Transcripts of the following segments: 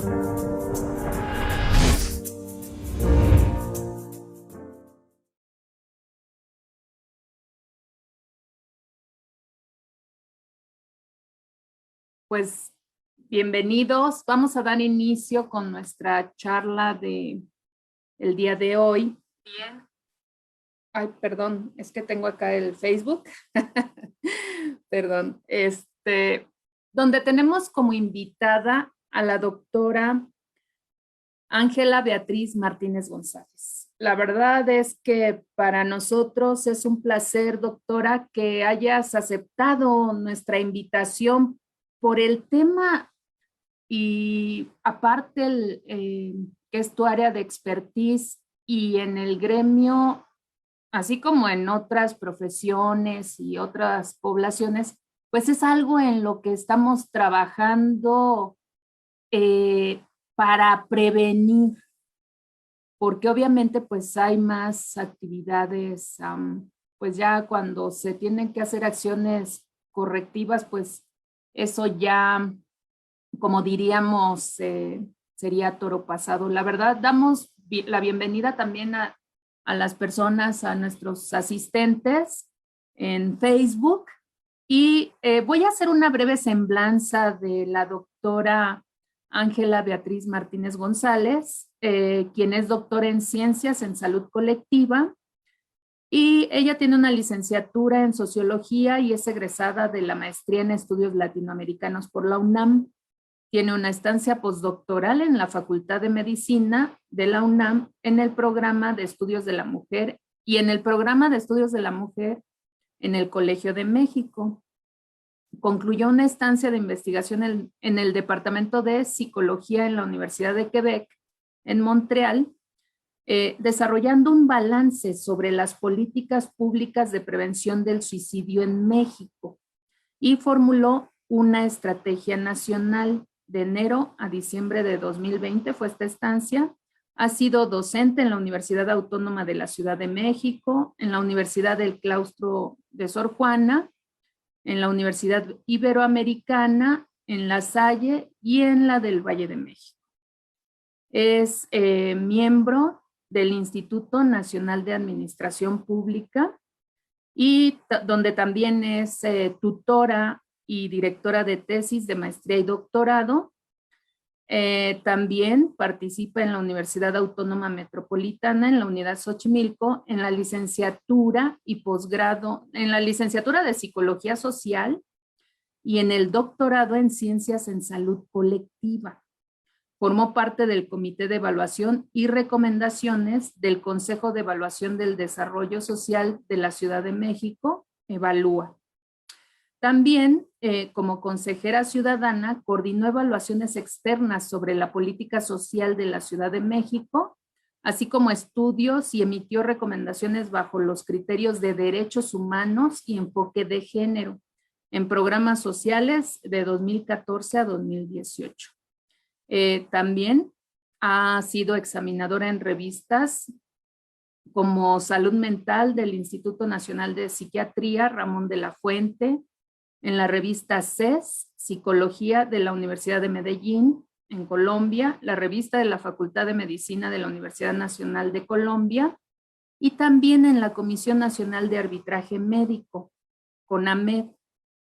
Pues bienvenidos. Vamos a dar inicio con nuestra charla de el día de hoy. Bien. Ay, perdón, es que tengo acá el Facebook. Perdón. Donde tenemos como invitada a la doctora Ángela Beatriz Martínez González. La verdad es que para nosotros es un placer, doctora, que hayas aceptado nuestra invitación por el tema y aparte que es tu área de expertise y en el gremio, así como en otras profesiones y otras poblaciones, pues es algo en lo que estamos trabajando para prevenir, porque obviamente pues hay más actividades, pues ya cuando se tienen que hacer acciones correctivas, pues eso ya, como diríamos, sería toro pasado. La verdad, damos la bienvenida también a las personas, a nuestros asistentes en Facebook y voy a hacer una breve semblanza de la doctora Ángela Beatriz Martínez González, quien es doctora en Ciencias en Salud Colectiva, y ella tiene una licenciatura en Sociología y es egresada de la Maestría en Estudios Latinoamericanos por la UNAM. Tiene una estancia postdoctoral en la Facultad de Medicina de la UNAM en el programa de Estudios de la Mujer y en el programa de Estudios de la Mujer en el Colegio de México. Concluyó una estancia de investigación en el Departamento de Psicología en la Universidad de Quebec, en Montreal, desarrollando un balance sobre las políticas públicas de prevención del suicidio en México y formuló una estrategia nacional. De enero a diciembre de 2020 fue esta estancia. Ha sido docente en la Universidad Autónoma de la Ciudad de México, en la Universidad del Claustro de Sor Juana, en la Universidad Iberoamericana, en La Salle y en la del Valle de México. Es miembro del Instituto Nacional de Administración Pública y donde también es tutora y directora de tesis de maestría y doctorado. También participa en la Universidad Autónoma Metropolitana, en la Unidad Xochimilco, en la licenciatura y posgrado, en la licenciatura de Psicología Social y en el doctorado en Ciencias en Salud Colectiva. Formó parte del Comité de Evaluación y Recomendaciones del Consejo de Evaluación del Desarrollo Social de la Ciudad de México, Evalúa. También, como consejera ciudadana, coordinó evaluaciones externas sobre la política social de la Ciudad de México, así como estudios y emitió recomendaciones bajo los criterios de derechos humanos y enfoque de género en programas sociales de 2014 a 2018. También ha sido examinadora en revistas como Salud Mental del Instituto Nacional de Psiquiatría, Ramón de la Fuente, en la revista CES, Psicología de la Universidad de Medellín, en Colombia, la revista de la Facultad de Medicina de la Universidad Nacional de Colombia, y también en la Comisión Nacional de Arbitraje Médico, CONAMED,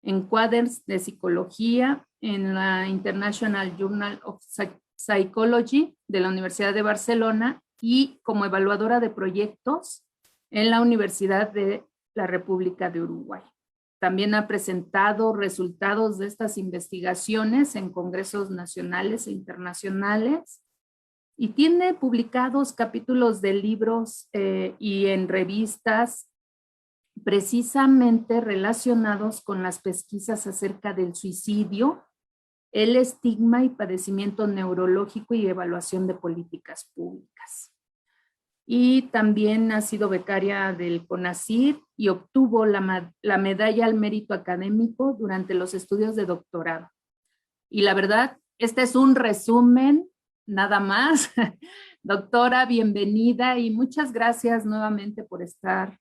en Quaderns de Psicología, en la International Journal of Psychology de la Universidad de Barcelona y como evaluadora de proyectos en la Universidad de la República de Uruguay. También ha presentado resultados de estas investigaciones en congresos nacionales e internacionales y tiene publicados capítulos de libros y en revistas precisamente relacionados con las pesquisas acerca del suicidio, el estigma y padecimiento neurológico y evaluación de políticas públicas. Y también ha sido becaria del CONACYT y obtuvo la medalla al mérito académico durante los estudios de doctorado. Y la verdad, este es un resumen, nada más. Doctora, bienvenida y muchas gracias nuevamente por estar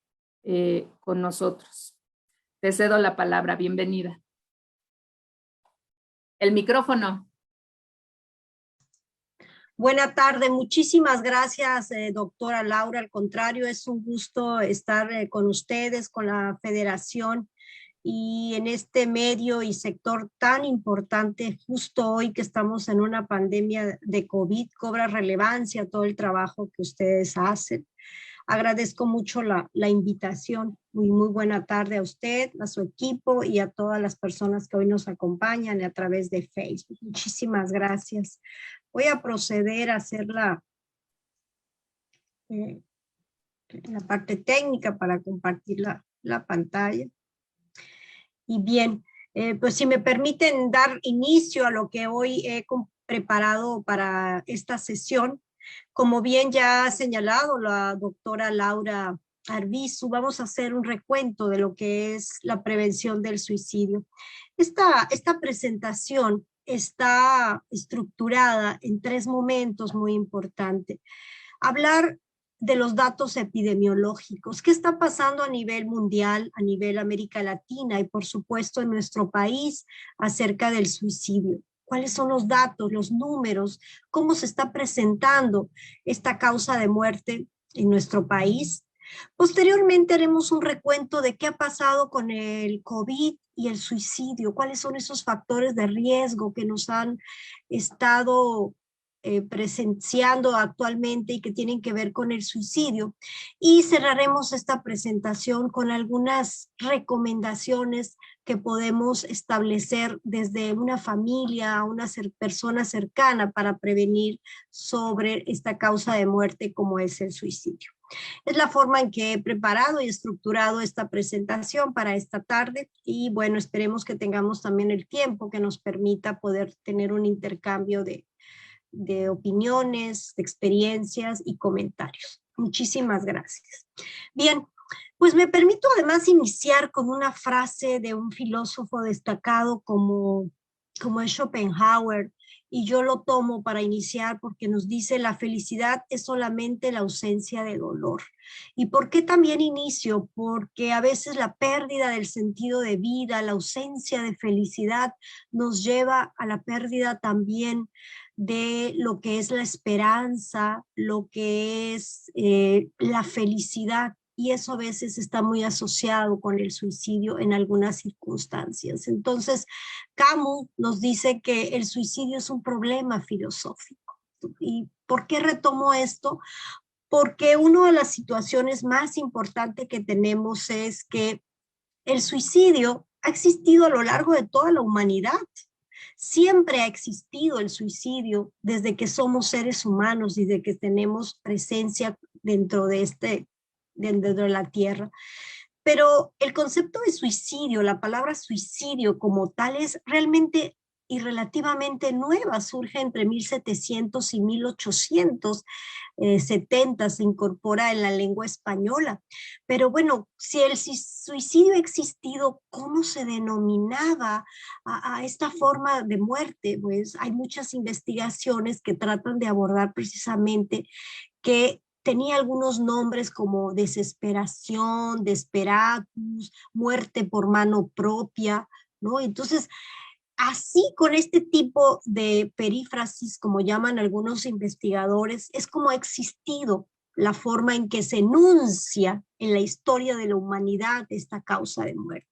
con nosotros. Te cedo la palabra, bienvenida. El micrófono. Buena tarde, muchísimas gracias, doctora Laura. Al contrario, es un gusto estar con ustedes, con la Federación y en este medio y sector tan importante, justo hoy que estamos en una pandemia de COVID, cobra relevancia todo el trabajo que ustedes hacen. Agradezco mucho la invitación. Muy buena tarde a usted, a su equipo y a todas las personas que hoy nos acompañan a través de Facebook. Muchísimas gracias. Voy a proceder a hacer eh, la parte técnica para compartir la pantalla. Y bien, pues si me permiten dar inicio a lo que hoy he preparado para esta sesión, como bien ya ha señalado la doctora Laura Arbizu, vamos a hacer un recuento de lo que es la prevención del suicidio. Esta presentación está estructurada en 3 momentos muy importantes. Hablar de los datos epidemiológicos, qué está pasando a nivel mundial, a nivel América Latina y por supuesto en nuestro país acerca del suicidio. ¿Cuáles son los datos, los números? ¿Cómo se está presentando esta causa de muerte en nuestro país? Posteriormente haremos un recuento de qué ha pasado con el COVID y el suicidio, cuáles son esos factores de riesgo que nos han estado presenciando actualmente y que tienen que ver con el suicidio. Y cerraremos esta presentación con algunas recomendaciones que podemos establecer desde una familia a una persona cercana para prevenir sobre esta causa de muerte como es el suicidio. Es la forma en que he preparado y estructurado esta presentación para esta tarde y bueno, esperemos que tengamos también el tiempo que nos permita poder tener un intercambio de opiniones, de experiencias y comentarios. Muchísimas gracias. Bien, pues me permito además iniciar con una frase de un filósofo destacado como es Schopenhauer, y yo lo tomo para iniciar porque nos dice: la felicidad es solamente la ausencia de dolor. ¿Y por qué también inicio? Porque a veces la pérdida del sentido de vida, la ausencia de felicidad nos lleva a la pérdida también de lo que es la esperanza, lo que es la felicidad, y eso a veces está muy asociado con el suicidio en algunas circunstancias. Entonces, Camus nos dice que el suicidio es un problema filosófico. ¿Y por qué retomo esto? Porque una de las situaciones más importantes que tenemos es que el suicidio ha existido a lo largo de toda la humanidad. Siempre ha existido el suicidio desde que somos seres humanos, desde que tenemos presencia dentro de la Tierra. Pero el concepto de suicidio, la palabra suicidio como tal, es realmente y relativamente nueva, surge entre 1700 y 1870, se incorpora en la lengua española. Pero bueno, si el suicidio ha existido, ¿cómo se denominaba a esta forma de muerte? Pues hay muchas investigaciones que tratan de abordar precisamente que tenía algunos nombres como desesperación, desperatus, muerte por mano propia, ¿no? Entonces, así con este tipo de perífrasis, como llaman algunos investigadores, es como ha existido la forma en que se enuncia en la historia de la humanidad esta causa de muerte.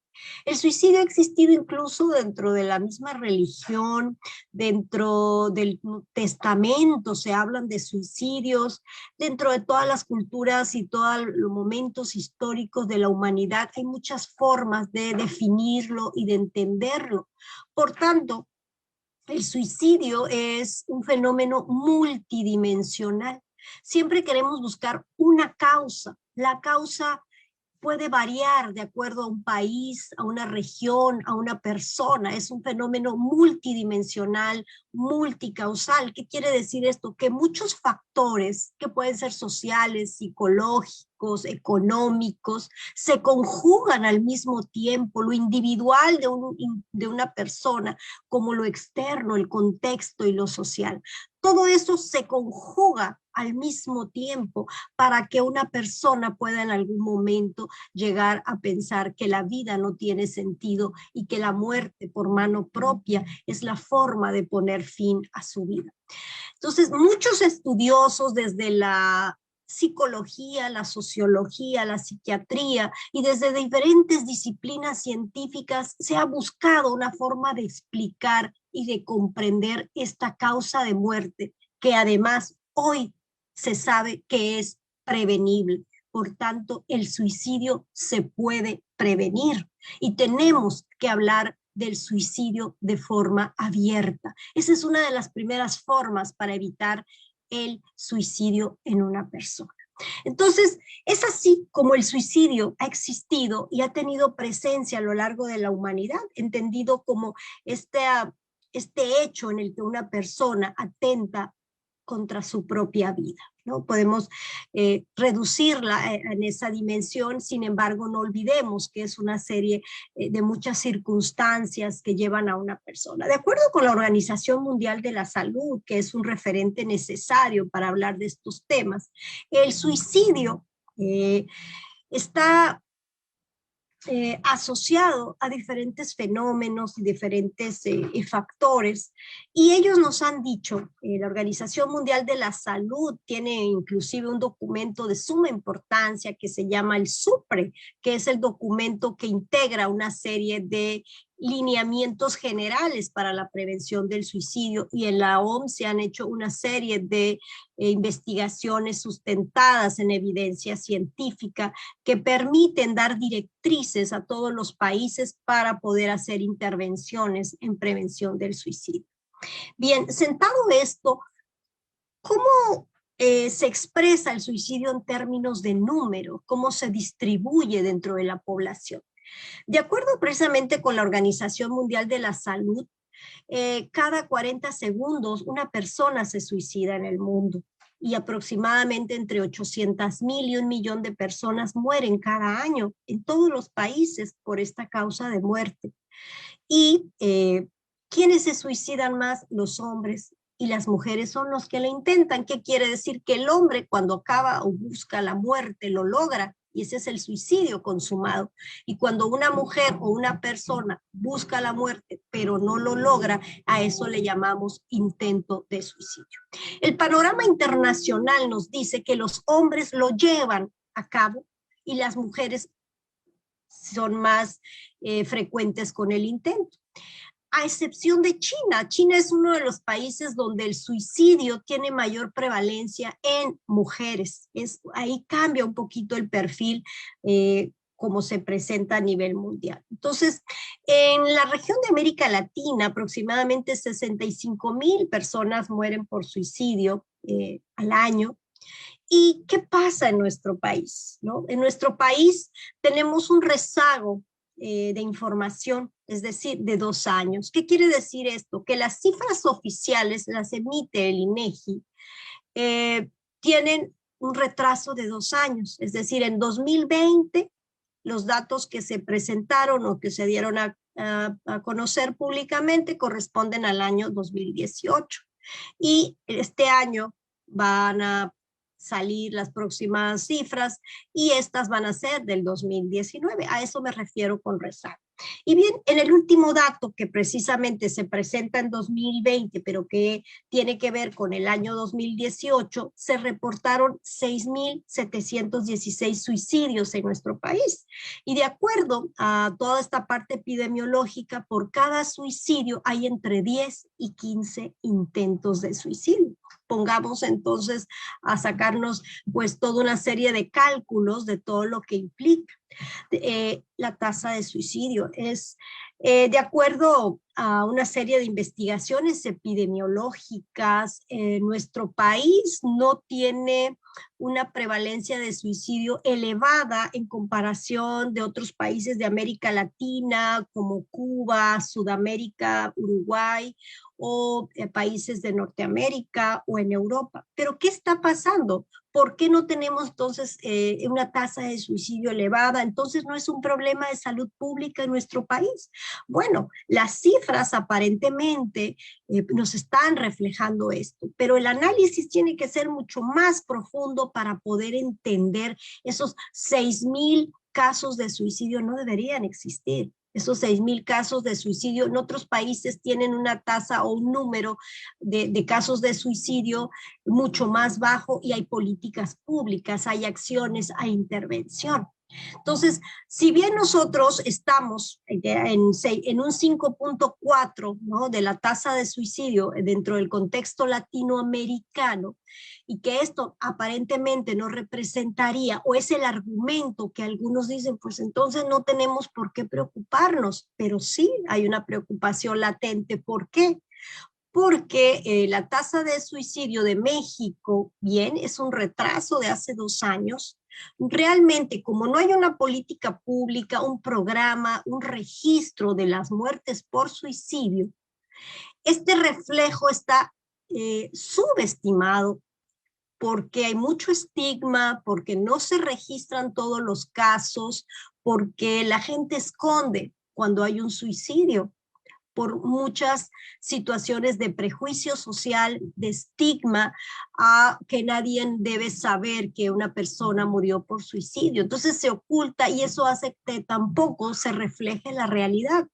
El suicidio ha existido incluso dentro de la misma religión, dentro del testamento se hablan de suicidios, dentro de todas las culturas y todos los momentos históricos de la humanidad hay muchas formas de definirlo y de entenderlo. Por tanto, el suicidio es un fenómeno multidimensional. Siempre queremos buscar una causa. La causa puede variar de acuerdo a un país, a una región, a una persona. Es un fenómeno multidimensional, multicausal. ¿Qué quiere decir esto? Que muchos factores que pueden ser sociales, psicológicos, económicos, se conjugan al mismo tiempo, lo individual de una persona, como lo externo, el contexto y lo social. Todo eso se conjuga al mismo tiempo para que una persona pueda en algún momento llegar a pensar que la vida no tiene sentido y que la muerte por mano propia es la forma de poner poner fin a su vida. Entonces, muchos estudiosos desde la psicología, la sociología, la psiquiatría y desde diferentes disciplinas científicas se ha buscado una forma de explicar y de comprender esta causa de muerte, que además hoy se sabe que es prevenible. Por tanto, el suicidio se puede prevenir y tenemos que hablar del suicidio de forma abierta. Esa es una de las primeras formas para evitar el suicidio en una persona. Entonces, es así como el suicidio ha existido y ha tenido presencia a lo largo de la humanidad, entendido como este hecho en el que una persona atenta contra su propia vida, ¿no? Podemos reducirla en esa dimensión, sin embargo, no olvidemos que es una serie de muchas circunstancias que llevan a una persona. De acuerdo con la Organización Mundial de la Salud, que es un referente necesario para hablar de estos temas, el suicidio está asociado a diferentes fenómenos y diferentes factores. Y ellos nos han dicho, la Organización Mundial de la Salud tiene inclusive un documento de suma importancia que se llama el SUPRE, que es el documento que integra una serie de lineamientos generales para la prevención del suicidio, y en la OMS se han hecho una serie de investigaciones sustentadas en evidencia científica que permiten dar directrices a todos los países para poder hacer intervenciones en prevención del suicidio. Bien, sentado esto, ¿cómo se expresa el suicidio en términos de número? ¿Cómo se distribuye dentro de la población? De acuerdo precisamente con la Organización Mundial de la Salud, cada 40 segundos una persona se suicida en el mundo y aproximadamente entre 800,000 y 1 millón de personas mueren cada año en todos los países por esta causa de muerte. Y ¿quiénes se suicidan más? Los hombres, y las mujeres son los que la intentan. ¿Qué quiere decir? Que el hombre, cuando acaba o busca la muerte, lo logra, y ese es el suicidio consumado. Y cuando una mujer o una persona busca la muerte, pero no lo logra, a eso le llamamos intento de suicidio. El panorama internacional nos dice que los hombres lo llevan a cabo y las mujeres son más frecuentes con el intento. A excepción de China. China es uno de los países donde el suicidio tiene mayor prevalencia en mujeres. Ahí cambia un poquito el perfil como se presenta a nivel mundial. Entonces, en la región de América Latina, aproximadamente 65,000 personas mueren por suicidio al año. ¿Y qué pasa en nuestro país? ¿No? En nuestro país tenemos un rezago de información, es decir, de 2 años. ¿Qué quiere decir esto? Que las cifras oficiales las emite el INEGI, tienen un retraso de 2 años, es decir, en 2020 los datos que se presentaron o que se dieron a conocer públicamente corresponden al año 2018, y este año van a salir las próximas cifras y estas van a ser del 2019. A eso me refiero con rezago. Y bien, en el último dato que precisamente se presenta en 2020, pero que tiene que ver con el año 2018, se reportaron 6,716 suicidios en nuestro país. Y de acuerdo a toda esta parte epidemiológica, por cada suicidio hay entre 10 y 15 intentos de suicidio. Pongamos entonces a sacarnos pues toda una serie de cálculos de todo lo que implica. La tasa de suicidio es, de acuerdo a una serie de investigaciones epidemiológicas, nuestro país no tiene una prevalencia de suicidio elevada en comparación de otros países de América Latina como Cuba, Sudamérica, Uruguay, o países de Norteamérica o en Europa. Pero ¿qué está pasando? ¿Por qué no tenemos entonces una tasa de suicidio elevada? Entonces no es un problema de salud pública en nuestro país. Bueno, las cifras aparentemente nos están reflejando esto, pero el análisis tiene que ser mucho más profundo para poder entender esos 6,000 casos de suicidio. No deberían existir. esos 6,000 casos de suicidio. En otros países tienen una tasa o un número de casos de suicidio mucho más bajo y hay políticas públicas, hay acciones, hay intervención. Entonces, si bien nosotros estamos en un 5.4, ¿no?, de la tasa de suicidio dentro del contexto latinoamericano, y que esto aparentemente no representaría, o es el argumento que algunos dicen, pues entonces no tenemos por qué preocuparnos, pero sí hay una preocupación latente. ¿Por qué? Porque la tasa de suicidio de México, bien, es un retraso de hace 2 años. Realmente, como no hay una política pública, un programa, un registro de las muertes por suicidio, este reflejo está subestimado porque hay mucho estigma, porque no se registran todos los casos, porque la gente esconde cuando hay un suicidio, por muchas situaciones de prejuicio social, de estigma, a que nadie debe saber que una persona murió por suicidio. Entonces se oculta y eso hace que tampoco se refleje la realidad.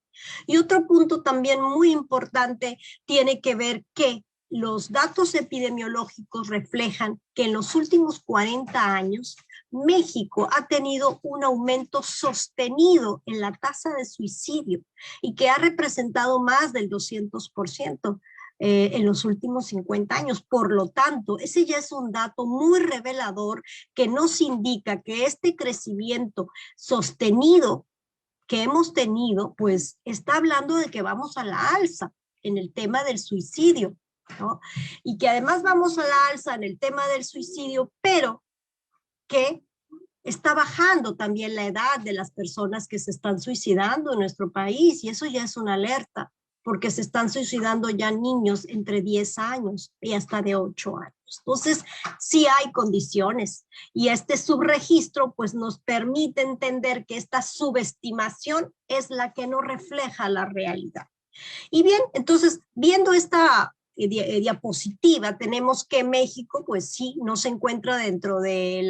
Y otro punto también muy importante tiene que ver que los datos epidemiológicos reflejan que en los últimos 40 años México ha tenido un aumento sostenido en la tasa de suicidio y que ha representado más del 200% en los últimos 50 años. Por lo tanto, ese ya es un dato muy revelador que nos indica que este crecimiento sostenido que hemos tenido, pues está hablando de que vamos a la alza en el tema del suicidio, ¿no? Y que además vamos a la alza en el tema del suicidio, pero que está bajando también la edad de las personas que se están suicidando en nuestro país, y eso ya es una alerta, porque se están suicidando ya niños entre 10 años y hasta de 8 años. Entonces, sí hay condiciones, y este subregistro pues nos permite entender que esta subestimación es la que no refleja la realidad. Y bien, entonces, viendo esta diapositiva, tenemos que México, pues sí, no se encuentra dentro de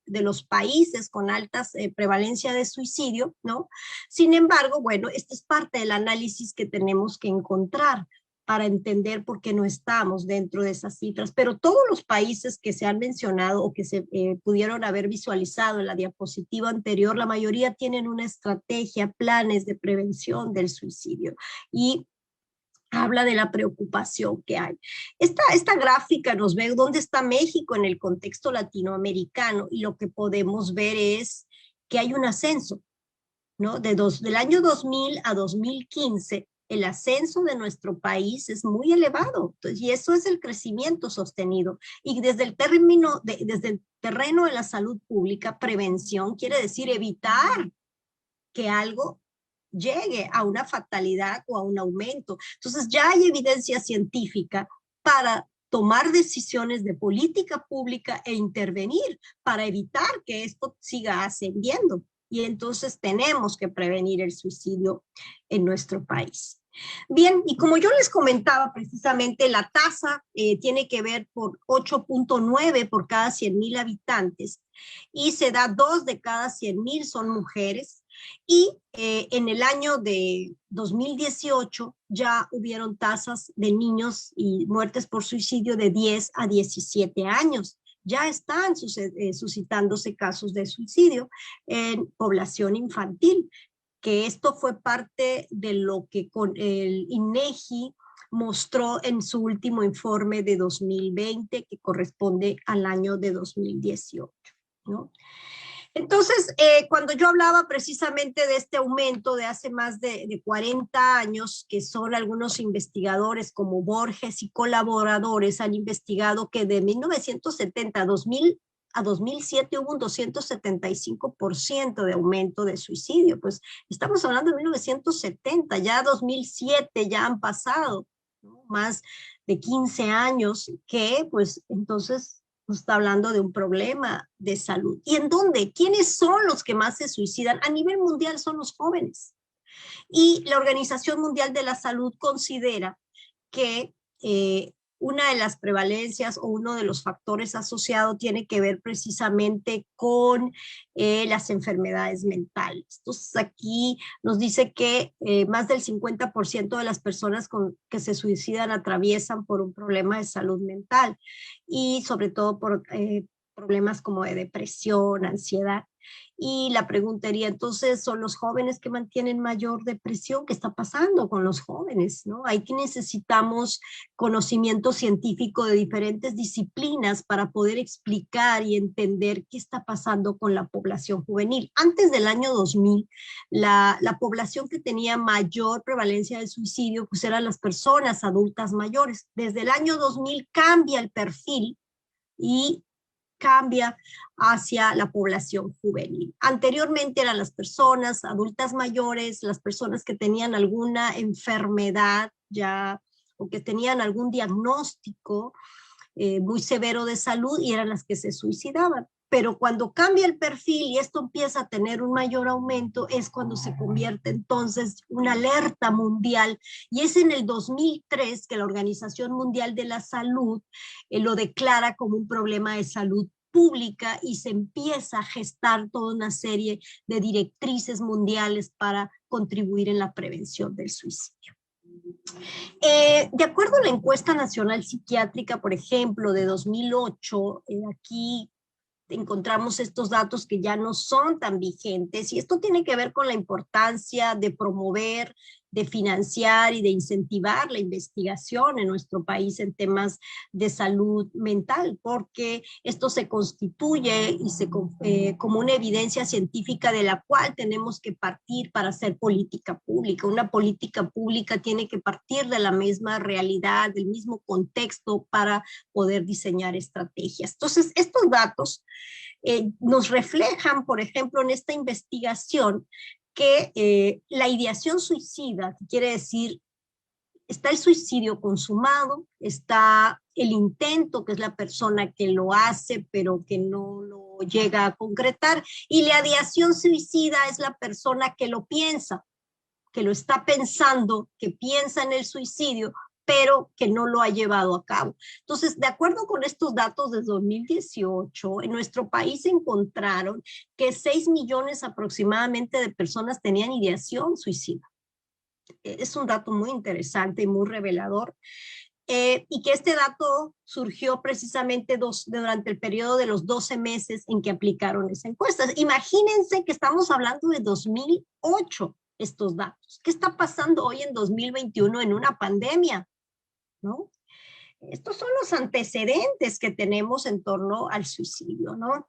los países con alta prevalencia de suicidio, ¿no? Sin embargo, bueno, esta es parte del análisis que tenemos que encontrar para entender por qué no estamos dentro de esas cifras. Pero todos los países que se han mencionado o que se pudieron haber visualizado en la diapositiva anterior, la mayoría tienen una estrategia, planes de prevención del suicidio, y habla de la preocupación que hay. Esta gráfica nos ve dónde está México en el contexto latinoamericano, y lo que podemos ver es que hay un ascenso, ¿no? Del año 2000 a 2015, el ascenso de nuestro país es muy elevado. Entonces, y eso es el crecimiento sostenido. Y desde el terreno de la salud pública, prevención quiere decir evitar que algo llegue a una fatalidad o a un aumento. Entonces ya hay evidencia científica para tomar decisiones de política pública e intervenir para evitar que esto siga ascendiendo. Y entonces tenemos que prevenir el suicidio en nuestro país. Bien, y como yo les comentaba, precisamente la tasa tiene que ver por 8.9 por cada 100,000 habitantes, y se da 2 de cada 100,000 son mujeres. Y en el año de 2018 ya hubieron tasas de niños y muertes por suicidio de 10 a 17 años. Ya están suscitándose casos de suicidio en población infantil, que esto fue parte de lo que con el INEGI mostró en su último informe de 2020, que corresponde al año de 2018, ¿no? Entonces, cuando yo hablaba precisamente de este aumento de hace más de 40 años, que son algunos investigadores como Borges y colaboradores han investigado que de 1970 a 2007 hubo un 275% de aumento de suicidio. Pues estamos hablando de 1970, ya 2007 ya han pasado, ¿no?, más de 15 años, que pues entonces nos está hablando de un problema de salud. ¿Y en dónde? ¿Quiénes son los que más se suicidan? A nivel mundial son los jóvenes. Y la Organización Mundial de la Salud considera que una de las prevalencias o uno de los factores asociados tiene que ver precisamente con las enfermedades mentales. Entonces aquí nos dice que más del 50% de las personas que se suicidan atraviesan por un problema de salud mental y sobre todo por problemas como de depresión, ansiedad. Y la pregunta sería, entonces, ¿son los jóvenes que mantienen mayor depresión? ¿Qué está pasando con los jóvenes? ¿No? Ahí que necesitamos conocimiento científico de diferentes disciplinas para poder explicar y entender qué está pasando con la población juvenil. Antes del año 2000, la población que tenía mayor prevalencia de suicidio pues eran las personas adultas mayores. Desde el año 2000 cambia el perfil y cambia hacia la población juvenil. Anteriormente eran las personas adultas mayores, las personas que tenían alguna enfermedad ya o que tenían algún diagnóstico muy severo de salud y eran las que se suicidaban. Pero cuando cambia el perfil y esto empieza a tener un mayor aumento, es cuando se convierte entonces una alerta mundial. Y es en el 2003 que la Organización Mundial de la Salud lo declara como un problema de salud pública y se empieza a gestar toda una serie de directrices mundiales para contribuir en la prevención del suicidio. De acuerdo a la encuesta nacional psiquiátrica, por ejemplo, de 2008, aquí encontramos estos datos que ya no son tan vigentes y esto tiene que ver con la importancia de promover, de financiar y de incentivar la investigación en nuestro país en temas de salud mental, porque esto se constituye y como una evidencia científica de la cual tenemos que partir para hacer política pública. Una política pública tiene que partir de la misma realidad, del mismo contexto para poder diseñar estrategias. Entonces, estos datos nos reflejan, por ejemplo, en esta investigación, que la ideación suicida, que quiere decir, está el suicidio consumado, está el intento, que es la persona que lo hace, pero que no lo llega a concretar, y la ideación suicida es la persona que lo piensa, que lo está pensando, que piensa en el suicidio, pero que no lo ha llevado a cabo. Entonces, de acuerdo con estos datos de 2018, en nuestro país se encontraron que 6 millones aproximadamente de personas tenían ideación suicida. Es un dato muy interesante y muy revelador. Y que este dato surgió precisamente durante el periodo de los 12 meses en que aplicaron esa encuesta. Imagínense que estamos hablando de 2008, estos datos. ¿Qué está pasando hoy en 2021 en una pandemia? ¿No? Estos son los antecedentes que tenemos en torno al suicidio, ¿no?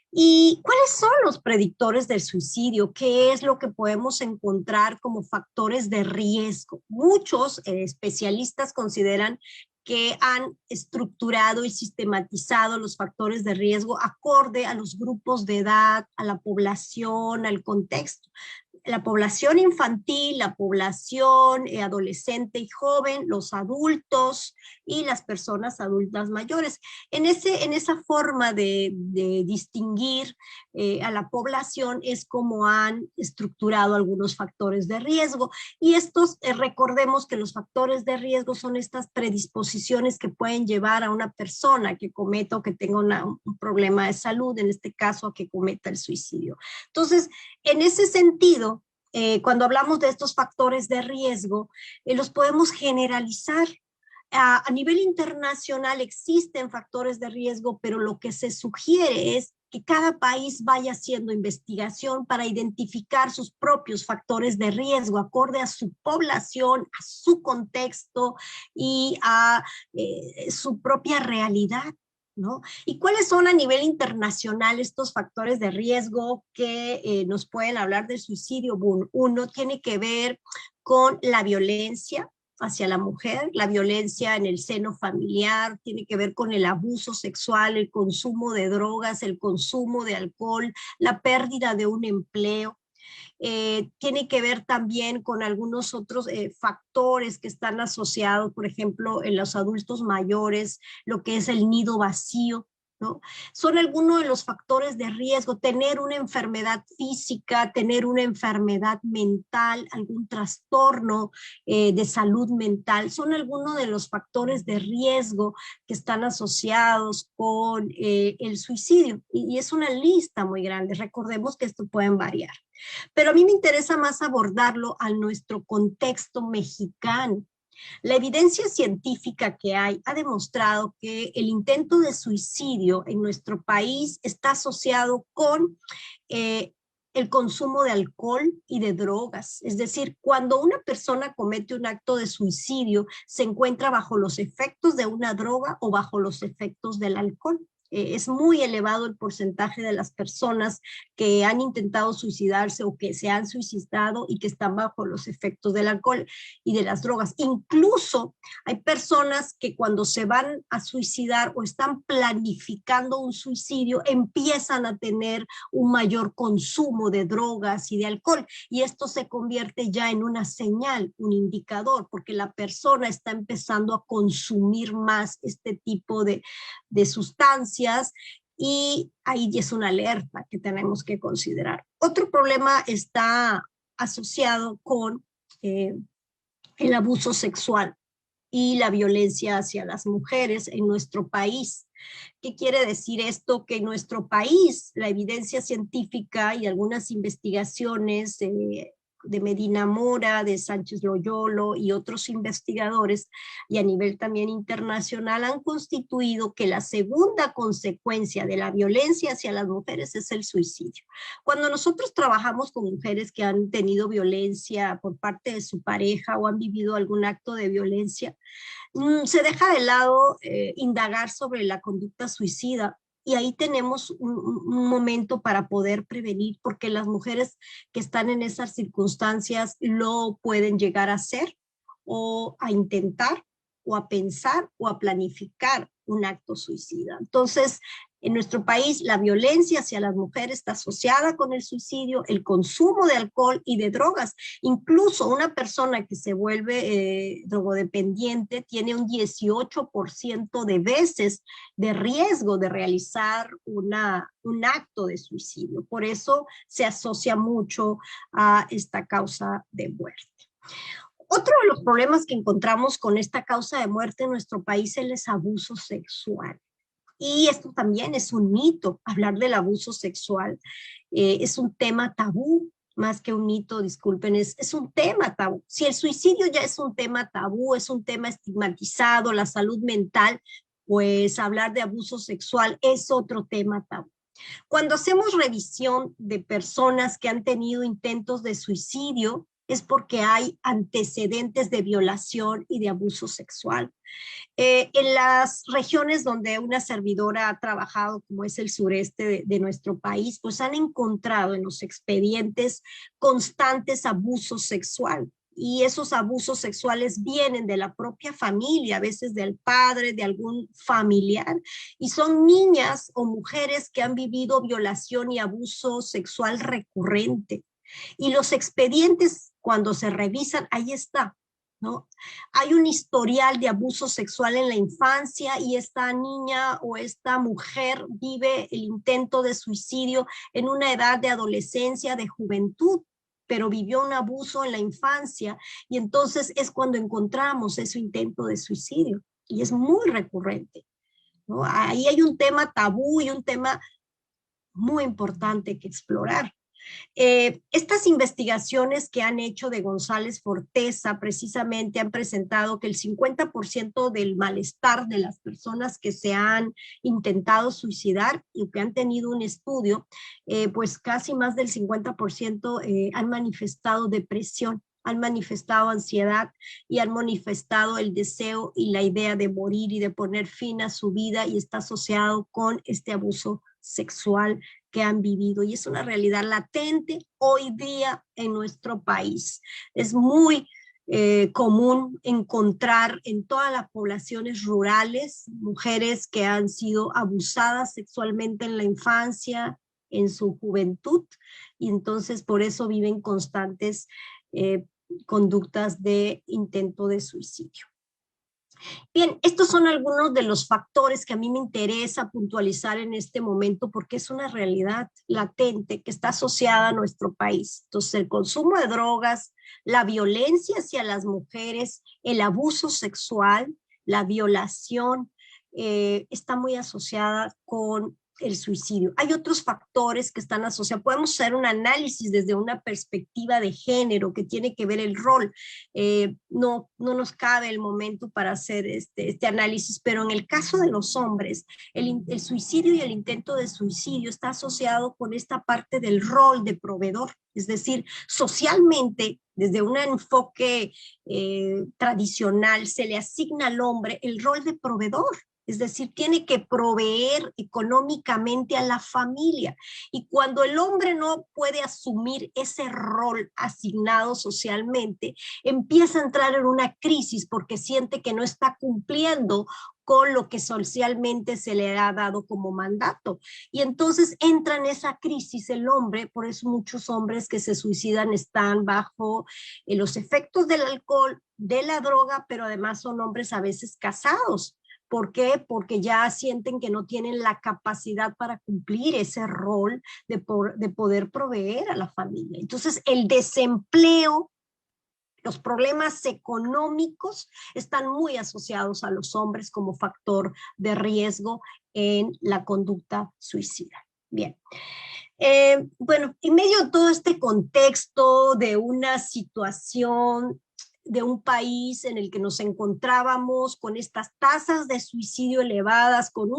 ¿Y cuáles son los predictores del suicidio? ¿Qué es lo que podemos encontrar como factores de riesgo? Muchos especialistas consideran que han estructurado y sistematizado los factores de riesgo acorde a los grupos de edad, a la población, al contexto. La población infantil, la población adolescente y joven, los adultos y las personas adultas mayores. En esa forma de distinguir a la población es como han estructurado algunos factores de riesgo. Y estos, recordemos que los factores de riesgo son estas predisposiciones que pueden llevar a una persona que cometa o que tenga un problema de salud, en este caso a que cometa el suicidio. Entonces, en ese sentido, cuando hablamos de estos factores de riesgo, los podemos generalizar. A nivel internacional existen factores de riesgo, pero lo que se sugiere es que cada país vaya haciendo investigación para identificar sus propios factores de riesgo acorde a su población, a su contexto y a su propia realidad, ¿no? ¿Y cuáles son a nivel internacional estos factores de riesgo que nos pueden hablar del suicidio? Uno tiene que ver con la violencia hacia la mujer, la violencia en el seno familiar, tiene que ver con el abuso sexual, el consumo de drogas, el consumo de alcohol, la pérdida de un empleo. Tiene que ver también con algunos otros factores que están asociados, por ejemplo, en los adultos mayores, lo que es el nido vacío, ¿no? Son algunos de los factores de riesgo, tener una enfermedad física, tener una enfermedad mental, algún trastorno de salud mental, son algunos de los factores de riesgo que están asociados con el suicidio. Y es una lista muy grande, recordemos que esto pueden variar. Pero a mí me interesa más abordarlo a nuestro contexto mexicano. La evidencia científica que hay ha demostrado que el intento de suicidio en nuestro país está asociado con el consumo de alcohol y de drogas. Es decir, cuando una persona comete un acto de suicidio, se encuentra bajo los efectos de una droga o bajo los efectos del alcohol. Es muy elevado el porcentaje de las personas que han intentado suicidarse o que se han suicidado y que están bajo los efectos del alcohol y de las drogas. Incluso hay personas que cuando se van a suicidar o están planificando un suicidio, empiezan a tener un mayor consumo de drogas y de alcohol. Y esto se convierte ya en una señal, un indicador, porque la persona está empezando a consumir más este tipo de sustancias, y ahí es una alerta que tenemos que considerar. Otro problema está asociado con el abuso sexual y la violencia hacia las mujeres en nuestro país. ¿Qué quiere decir esto? Que en nuestro país la evidencia científica y algunas investigaciones de Medina Mora, de Sánchez Loyolo y otros investigadores, y a nivel también internacional, han constituido que la segunda consecuencia de la violencia hacia las mujeres es el suicidio. Cuando nosotros trabajamos con mujeres que han tenido violencia por parte de su pareja o han vivido algún acto de violencia, se deja de lado indagar sobre la conducta suicida. Y ahí tenemos un momento para poder prevenir, porque las mujeres que están en esas circunstancias lo pueden llegar a hacer o a intentar o a pensar o a planificar un acto suicida. Entonces, en nuestro país la violencia hacia las mujeres está asociada con el suicidio, el consumo de alcohol y de drogas. Incluso una persona que se vuelve drogodependiente tiene un 18% de veces de riesgo de realizar un acto de suicidio. Por eso se asocia mucho a esta causa de muerte. Otro de los problemas que encontramos con esta causa de muerte en nuestro país es el abuso sexual. Y esto también es un mito, hablar del abuso sexual. Es un tema tabú, más que un mito, disculpen, es un tema tabú. Si el suicidio ya es un tema tabú, es un tema estigmatizado, la salud mental, pues hablar de abuso sexual es otro tema tabú. Cuando hacemos revisión de personas que han tenido intentos de suicidio, es porque hay antecedentes de violación y de abuso sexual. En las regiones donde una servidora ha trabajado, como es el sureste de nuestro país, pues han encontrado en los expedientes constantes abusos sexuales. Y esos abusos sexuales vienen de la propia familia, a veces del padre, de algún familiar, y son niñas o mujeres que han vivido violación y abuso sexual recurrente. Y los expedientes, cuando se revisan, ahí está, ¿no? Hay un historial de abuso sexual en la infancia y esta niña o esta mujer vive el intento de suicidio en una edad de adolescencia, de juventud, pero vivió un abuso en la infancia y entonces es cuando encontramos ese intento de suicidio y es muy recurrente, ¿no? Ahí hay un tema tabú y un tema muy importante que explorar. Estas investigaciones que han hecho de González Forteza precisamente han presentado que el 50% del malestar de las personas que se han intentado suicidar y que han tenido un estudio, pues casi más del 50% han manifestado depresión, han manifestado ansiedad y han manifestado el deseo y la idea de morir y de poner fin a su vida, y está asociado con este abuso sexual que han vivido, y es una realidad latente hoy día en nuestro país. Es muy común encontrar en todas las poblaciones rurales mujeres que han sido abusadas sexualmente en la infancia, en su juventud, y entonces por eso viven constantes conductas de intento de suicidio. Bien, estos son algunos de los factores que a mí me interesa puntualizar en este momento porque es una realidad latente que está asociada a nuestro país. Entonces, el consumo de drogas, la violencia hacia las mujeres, el abuso sexual, la violación, está muy asociada con el suicidio. Hay otros factores que están asociados. Podemos hacer un análisis desde una perspectiva de género que tiene que ver el rol. No nos cabe el momento para hacer este análisis, pero en el caso de los hombres, el suicidio y el intento de suicidio está asociado con esta parte del rol de proveedor. Es decir, socialmente, desde un enfoque tradicional, se le asigna al hombre el rol de proveedor. Es decir, tiene que proveer económicamente a la familia. Y cuando el hombre no puede asumir ese rol asignado socialmente, empieza a entrar en una crisis porque siente que no está cumpliendo con lo que socialmente se le ha dado como mandato. Y entonces entra en esa crisis el hombre, por eso muchos hombres que se suicidan están bajo los efectos del alcohol, de la droga, pero además son hombres a veces casados. ¿Por qué? Porque ya sienten que no tienen la capacidad para cumplir ese rol de poder proveer a la familia. Entonces, el desempleo, los problemas económicos están muy asociados a los hombres como factor de riesgo en la conducta suicida. Bien. Bueno, en medio de todo este contexto de una situación de un país en el que nos encontrábamos con estas tasas de suicidio elevadas, con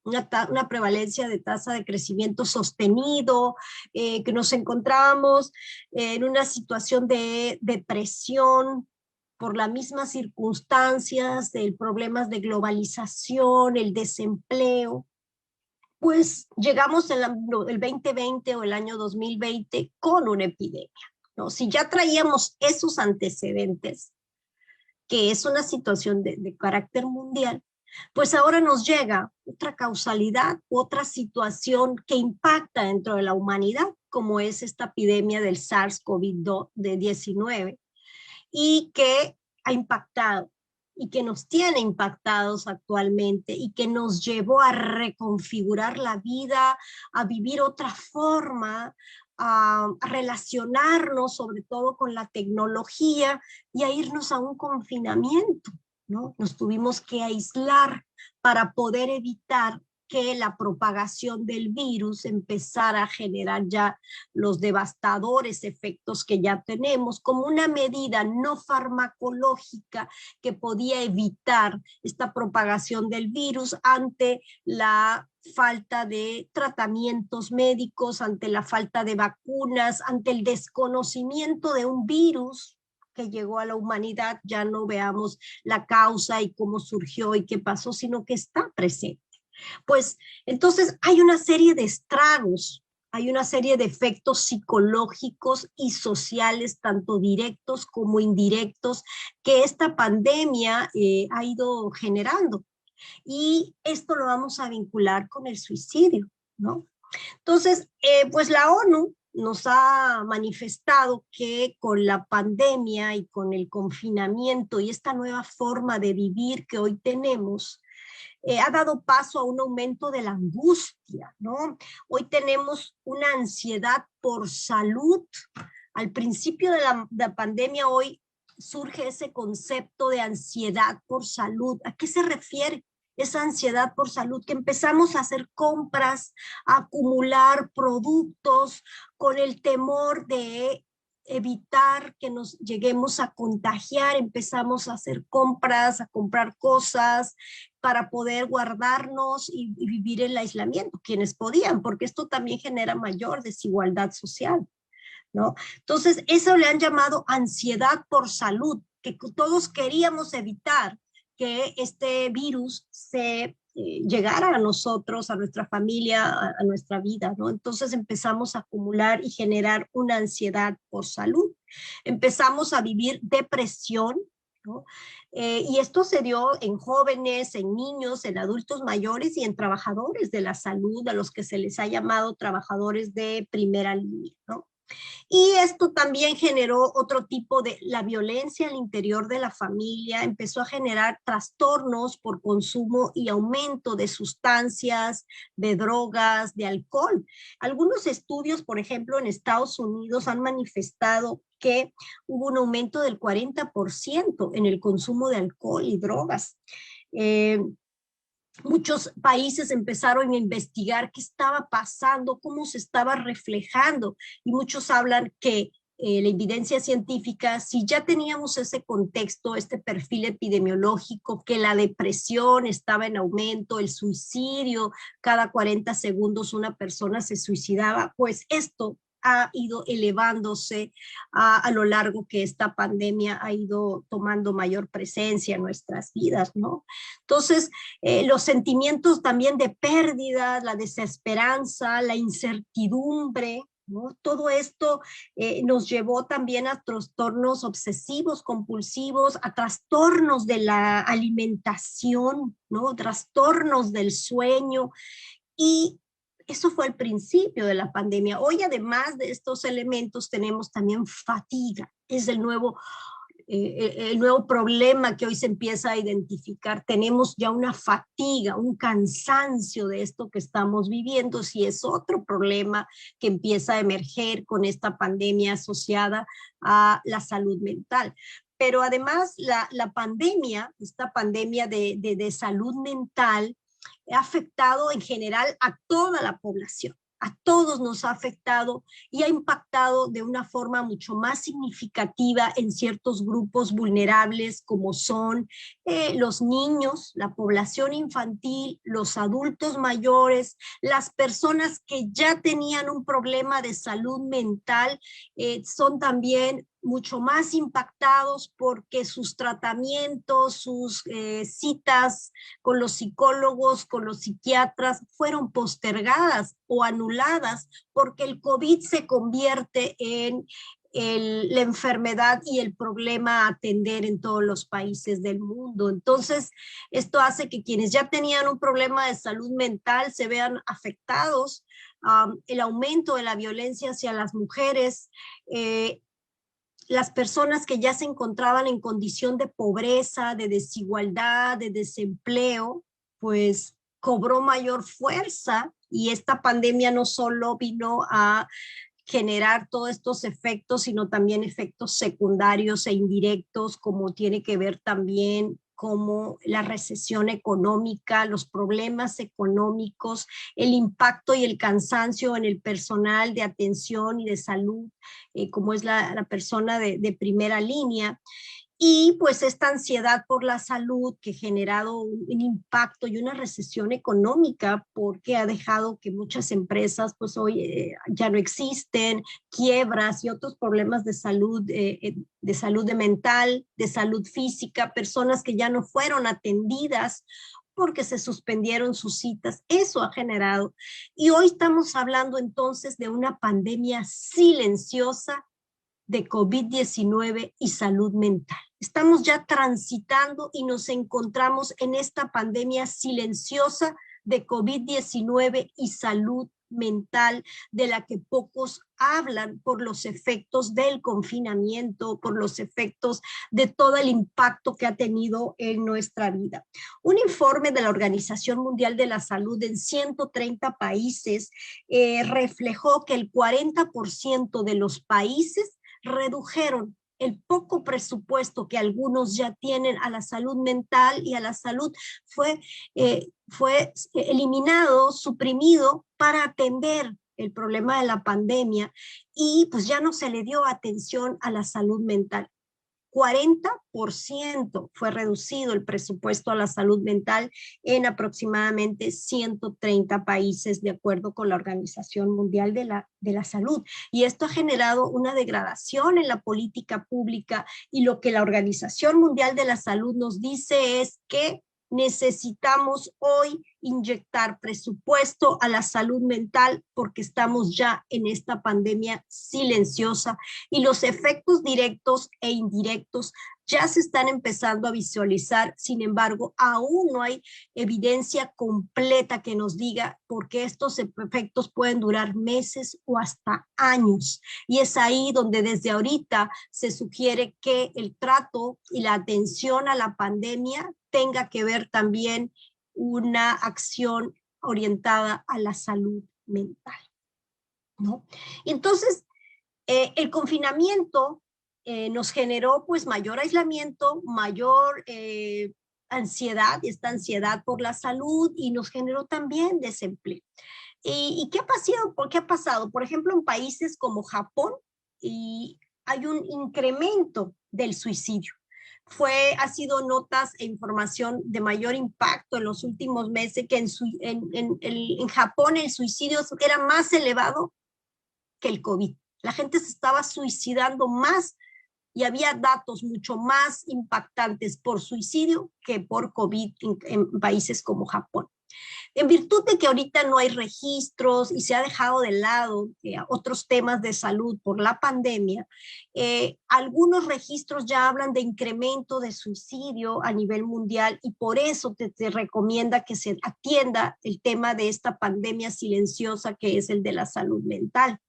una prevalencia de tasa de crecimiento sostenido, que nos encontrábamos en una situación de depresión por las mismas circunstancias, de problemas de globalización, el desempleo, pues llegamos el 2020 o el año 2020 con una epidemia, ¿no? Si ya traíamos esos antecedentes, que es una situación de carácter mundial, pues ahora nos llega otra causalidad, otra situación que impacta dentro de la humanidad, como es esta epidemia del SARS-CoV-19, y que ha impactado y que nos tiene impactados actualmente y que nos llevó a reconfigurar la vida, a vivir otra forma, a relacionarnos sobre todo con la tecnología y a irnos a un confinamiento, ¿no? Nos tuvimos que aislar para poder evitar que la propagación del virus empezara a generar ya los devastadores efectos que ya tenemos, como una medida no farmacológica que podía evitar esta propagación del virus ante la falta de tratamientos médicos, ante la falta de vacunas, ante el desconocimiento de un virus que llegó a la humanidad. Ya no veamos la causa y cómo surgió y qué pasó, sino que está presente. Pues entonces hay una serie de estragos, hay una serie de efectos psicológicos y sociales, tanto directos como indirectos, que esta pandemia ha ido generando. Y esto lo vamos a vincular con el suicidio, ¿no? Entonces, pues la ONU nos ha manifestado que con la pandemia y con el confinamiento y esta nueva forma de vivir que hoy tenemos, ha dado paso a un aumento de la angustia, ¿no? Hoy tenemos una ansiedad por salud. Al principio de la pandemia, hoy surge ese concepto de ansiedad por salud. ¿A qué se refiere esa ansiedad por salud? Que empezamos a hacer compras, a acumular productos con el temor de evitar que nos lleguemos a contagiar. Empezamos a hacer compras, a comprar cosas para poder guardarnos y vivir el aislamiento, quienes podían, porque esto también genera mayor desigualdad social, ¿no? Entonces, eso le han llamado ansiedad por salud, que todos queríamos evitar que este virus se llegara a nosotros, a nuestra familia, a nuestra vida, ¿no? Entonces empezamos a acumular y generar una ansiedad por salud. Empezamos a vivir depresión, ¿no? Y esto se dio en jóvenes, en niños, en adultos mayores y en trabajadores de la salud, a los que se les ha llamado trabajadores de primera línea, ¿no? Y esto también generó otro tipo de, la violencia al interior de la familia, empezó a generar trastornos por consumo y aumento de sustancias, de drogas, de alcohol. Algunos estudios, por ejemplo, en Estados Unidos han manifestado que hubo un aumento del 40% en el consumo de alcohol y drogas. Muchos países empezaron a investigar qué estaba pasando, cómo se estaba reflejando, y muchos hablan que la evidencia científica, si ya teníamos ese contexto, este perfil epidemiológico, que la depresión estaba en aumento, el suicidio, cada 40 segundos una persona se suicidaba, pues esto ha ido elevándose a lo largo que esta pandemia ha ido tomando mayor presencia en nuestras vidas, ¿no? Entonces, los sentimientos también de pérdida, la desesperanza, la incertidumbre, ¿no? Todo esto nos llevó también a trastornos obsesivos, compulsivos, a trastornos de la alimentación, ¿no? Trastornos del sueño, y eso fue el principio de la pandemia. Hoy, además de estos elementos, tenemos también fatiga. Es el nuevo problema que hoy se empieza a identificar. Tenemos ya una fatiga, un cansancio de esto que estamos viviendo, si es otro problema que empieza a emerger con esta pandemia asociada a la salud mental. Pero además la pandemia, esta pandemia de salud mental, ha afectado en general a toda la población. A todos nos ha afectado y ha impactado de una forma mucho más significativa en ciertos grupos vulnerables, como son los niños, la población infantil, los adultos mayores, las personas que ya tenían un problema de salud mental, son también mucho más impactados porque sus tratamientos, sus citas con los psicólogos, con los psiquiatras, fueron postergadas o anuladas porque el COVID se convierte en la enfermedad y el problema a atender en todos los países del mundo. Entonces, esto hace que quienes ya tenían un problema de salud mental se vean afectados. El aumento de la violencia hacia las mujeres, las personas que ya se encontraban en condición de pobreza, de desigualdad, de desempleo, pues cobró mayor fuerza, y esta pandemia no solo vino a generar todos estos efectos, sino también efectos secundarios e indirectos, como tiene que ver también como la recesión económica, los problemas económicos, el impacto y el cansancio en el personal de atención y de salud, como es la persona de primera línea. Y pues esta ansiedad por la salud que ha generado un impacto y una recesión económica, porque ha dejado que muchas empresas pues hoy ya no existen, quiebras y otros problemas de salud mental, de salud física, personas que ya no fueron atendidas porque se suspendieron sus citas. Eso ha generado. Y hoy estamos hablando entonces de una pandemia silenciosa de COVID-19 y salud mental. Estamos ya transitando y nos encontramos en esta pandemia silenciosa de COVID-19 y salud mental, de la que pocos hablan por los efectos del confinamiento, por los efectos de todo el impacto que ha tenido en nuestra vida. Un informe de la Organización Mundial de la Salud en 130 países reflejó que el 40% de los países redujeron el poco presupuesto que algunos ya tienen a la salud mental y a la salud. Fue eliminado, suprimido para atender el problema de la pandemia, y pues ya no se le dio atención a la salud mental. 40% fue reducido el presupuesto a la salud mental en aproximadamente 130 países, de acuerdo con la Organización Mundial de la Salud. Y esto ha generado una degradación en la política pública, y lo que la Organización Mundial de la Salud nos dice es que necesitamos hoy inyectar presupuesto a la salud mental porque estamos ya en esta pandemia silenciosa y los efectos directos e indirectos ya se están empezando a visualizar. Sin embargo, aún no hay evidencia completa que nos diga por qué estos efectos pueden durar meses o hasta años. Y es ahí donde desde ahorita se sugiere que el trato y la atención a la pandemia tenga que ver también una acción orientada a la salud mental, ¿no? Entonces, el confinamiento nos generó pues mayor aislamiento, mayor ansiedad, esta ansiedad por la salud, y nos generó también desempleo. ¿Y qué ha pasado? ¿Por qué ha pasado? Por ejemplo, en países como Japón hay un incremento del suicidio. Ha sido notas e información de mayor impacto en los últimos meses que en Japón el suicidio era más elevado que el COVID. La gente se estaba suicidando más y había datos mucho más impactantes por suicidio que por COVID en países como Japón. En virtud de que ahorita no hay registros y se ha dejado de lado otros temas de salud por la pandemia, algunos registros ya hablan de incremento de suicidio a nivel mundial y por eso te recomienda que se atienda el tema de esta pandemia silenciosa que es el de la salud mental.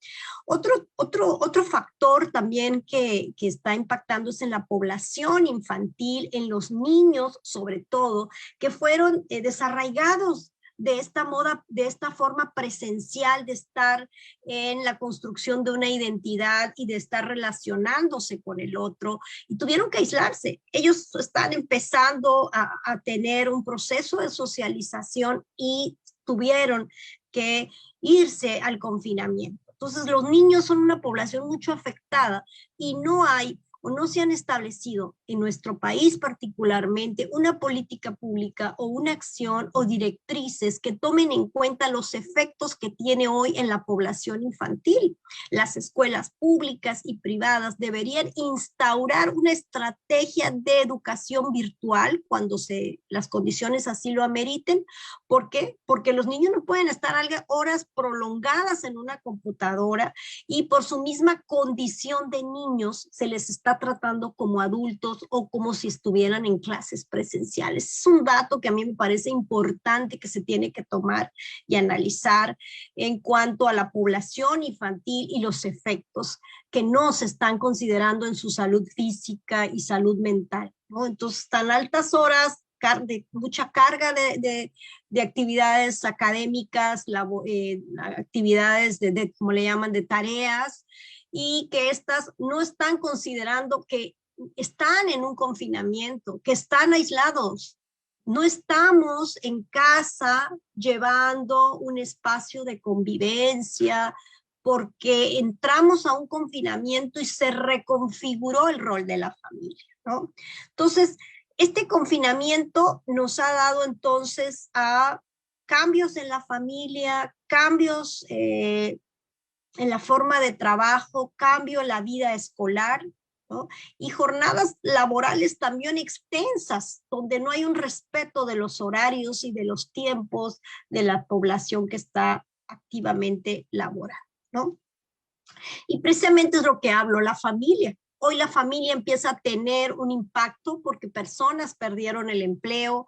Otro factor también que está impactando es en la población infantil, en los niños sobre todo, que fueron desarraigados de esta forma presencial de estar en la construcción de una identidad y de estar relacionándose con el otro, y tuvieron que aislarse. Ellos están empezando a tener un proceso de socialización y tuvieron que irse al confinamiento. Entonces, los niños son una población mucho afectada y no hay o no se han establecido en nuestro país particularmente una política pública o una acción o directrices que tomen en cuenta los efectos que tiene hoy en la población infantil. Las escuelas públicas y privadas deberían instaurar una estrategia de educación virtual cuando las condiciones así lo ameriten. ¿Por qué? Porque los niños no pueden estar horas prolongadas en una computadora y por su misma condición de niños se les está tratando como adultos o como si estuvieran en clases presenciales. Es un dato que a mí me parece importante que se tiene que tomar y analizar en cuanto a la población infantil y los efectos que no se están considerando en su salud física y salud mental, ¿no? Entonces, tan altas horas, mucha carga de actividades académicas, actividades como le llaman, de tareas, y que estas no están considerando que están en un confinamiento, que están aislados. No estamos en casa llevando un espacio de convivencia, porque entramos a un confinamiento y se reconfiguró el rol de la familia, ¿no? Entonces, este confinamiento nos ha dado entonces a cambios en la familia, cambios en la forma de trabajo, cambio en la vida escolar, ¿no? Y jornadas laborales también extensas, donde no hay un respeto de los horarios y de los tiempos de la población que está activamente laborando, ¿no? Y precisamente es lo que hablo, la familia. Hoy la familia empieza a tener un impacto porque personas perdieron el empleo,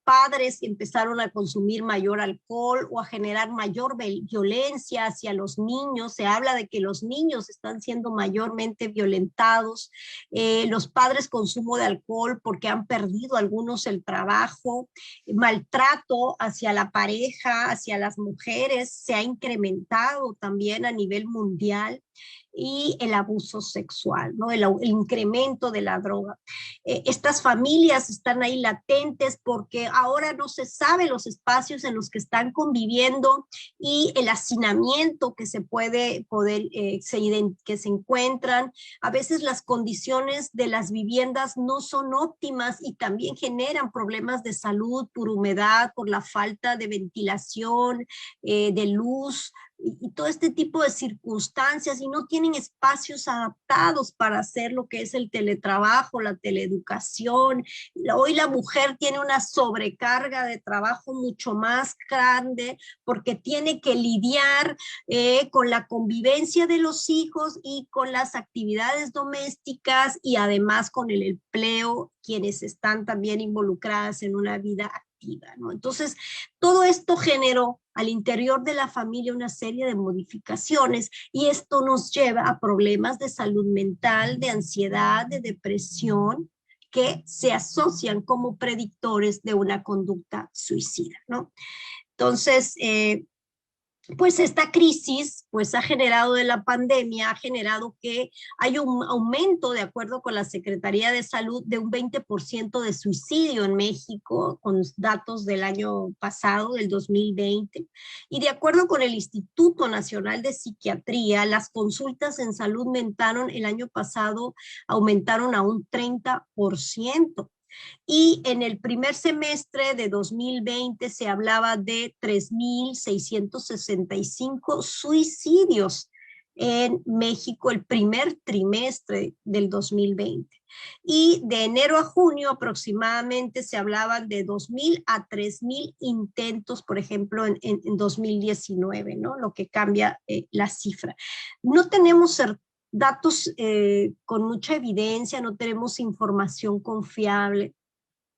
padres empezaron a consumir mayor alcohol o a generar mayor violencia hacia los niños. Se habla de que los niños están siendo mayormente violentados. Los padres consumo de alcohol porque han perdido algunos el trabajo. Maltrato hacia la pareja, hacia las mujeres, se ha incrementado también a nivel mundial. Y el abuso sexual, ¿no? El incremento de la droga. Estas familias están ahí latentes porque ahora no se sabe los espacios en los que están conviviendo y el hacinamiento que que se encuentran. A veces las condiciones de las viviendas no son óptimas y también generan problemas de salud por humedad, por la falta de ventilación, de luz, y todo este tipo de circunstancias y no tienen espacios adaptados para hacer lo que es el teletrabajo, la teleeducación. Hoy la mujer tiene una sobrecarga de trabajo mucho más grande porque tiene que lidiar con la convivencia de los hijos y con las actividades domésticas y además con el empleo, quienes están también involucradas en una vida activa, ¿no? Entonces, todo esto generó al interior de la familia una serie de modificaciones y esto nos lleva a problemas de salud mental, de ansiedad, de depresión, que se asocian como predictores de una conducta suicida, ¿no? Entonces, pues esta crisis pues ha generado de la pandemia, ha generado que hay un aumento, de acuerdo con la Secretaría de Salud, de un 20% de suicidio en México, con datos del año pasado, del 2020. Y de acuerdo con el Instituto Nacional de Psiquiatría, las consultas en salud mental el año pasado aumentaron a un 30%. Y en el primer semestre de 2020 se hablaba de 3.665 suicidios en México el primer trimestre del 2020. Y de enero a junio aproximadamente se hablaban de 2.000 a 3.000 intentos, por ejemplo, en 2019, ¿no? Lo que cambia la cifra. No tenemos datos con mucha evidencia, no tenemos información confiable,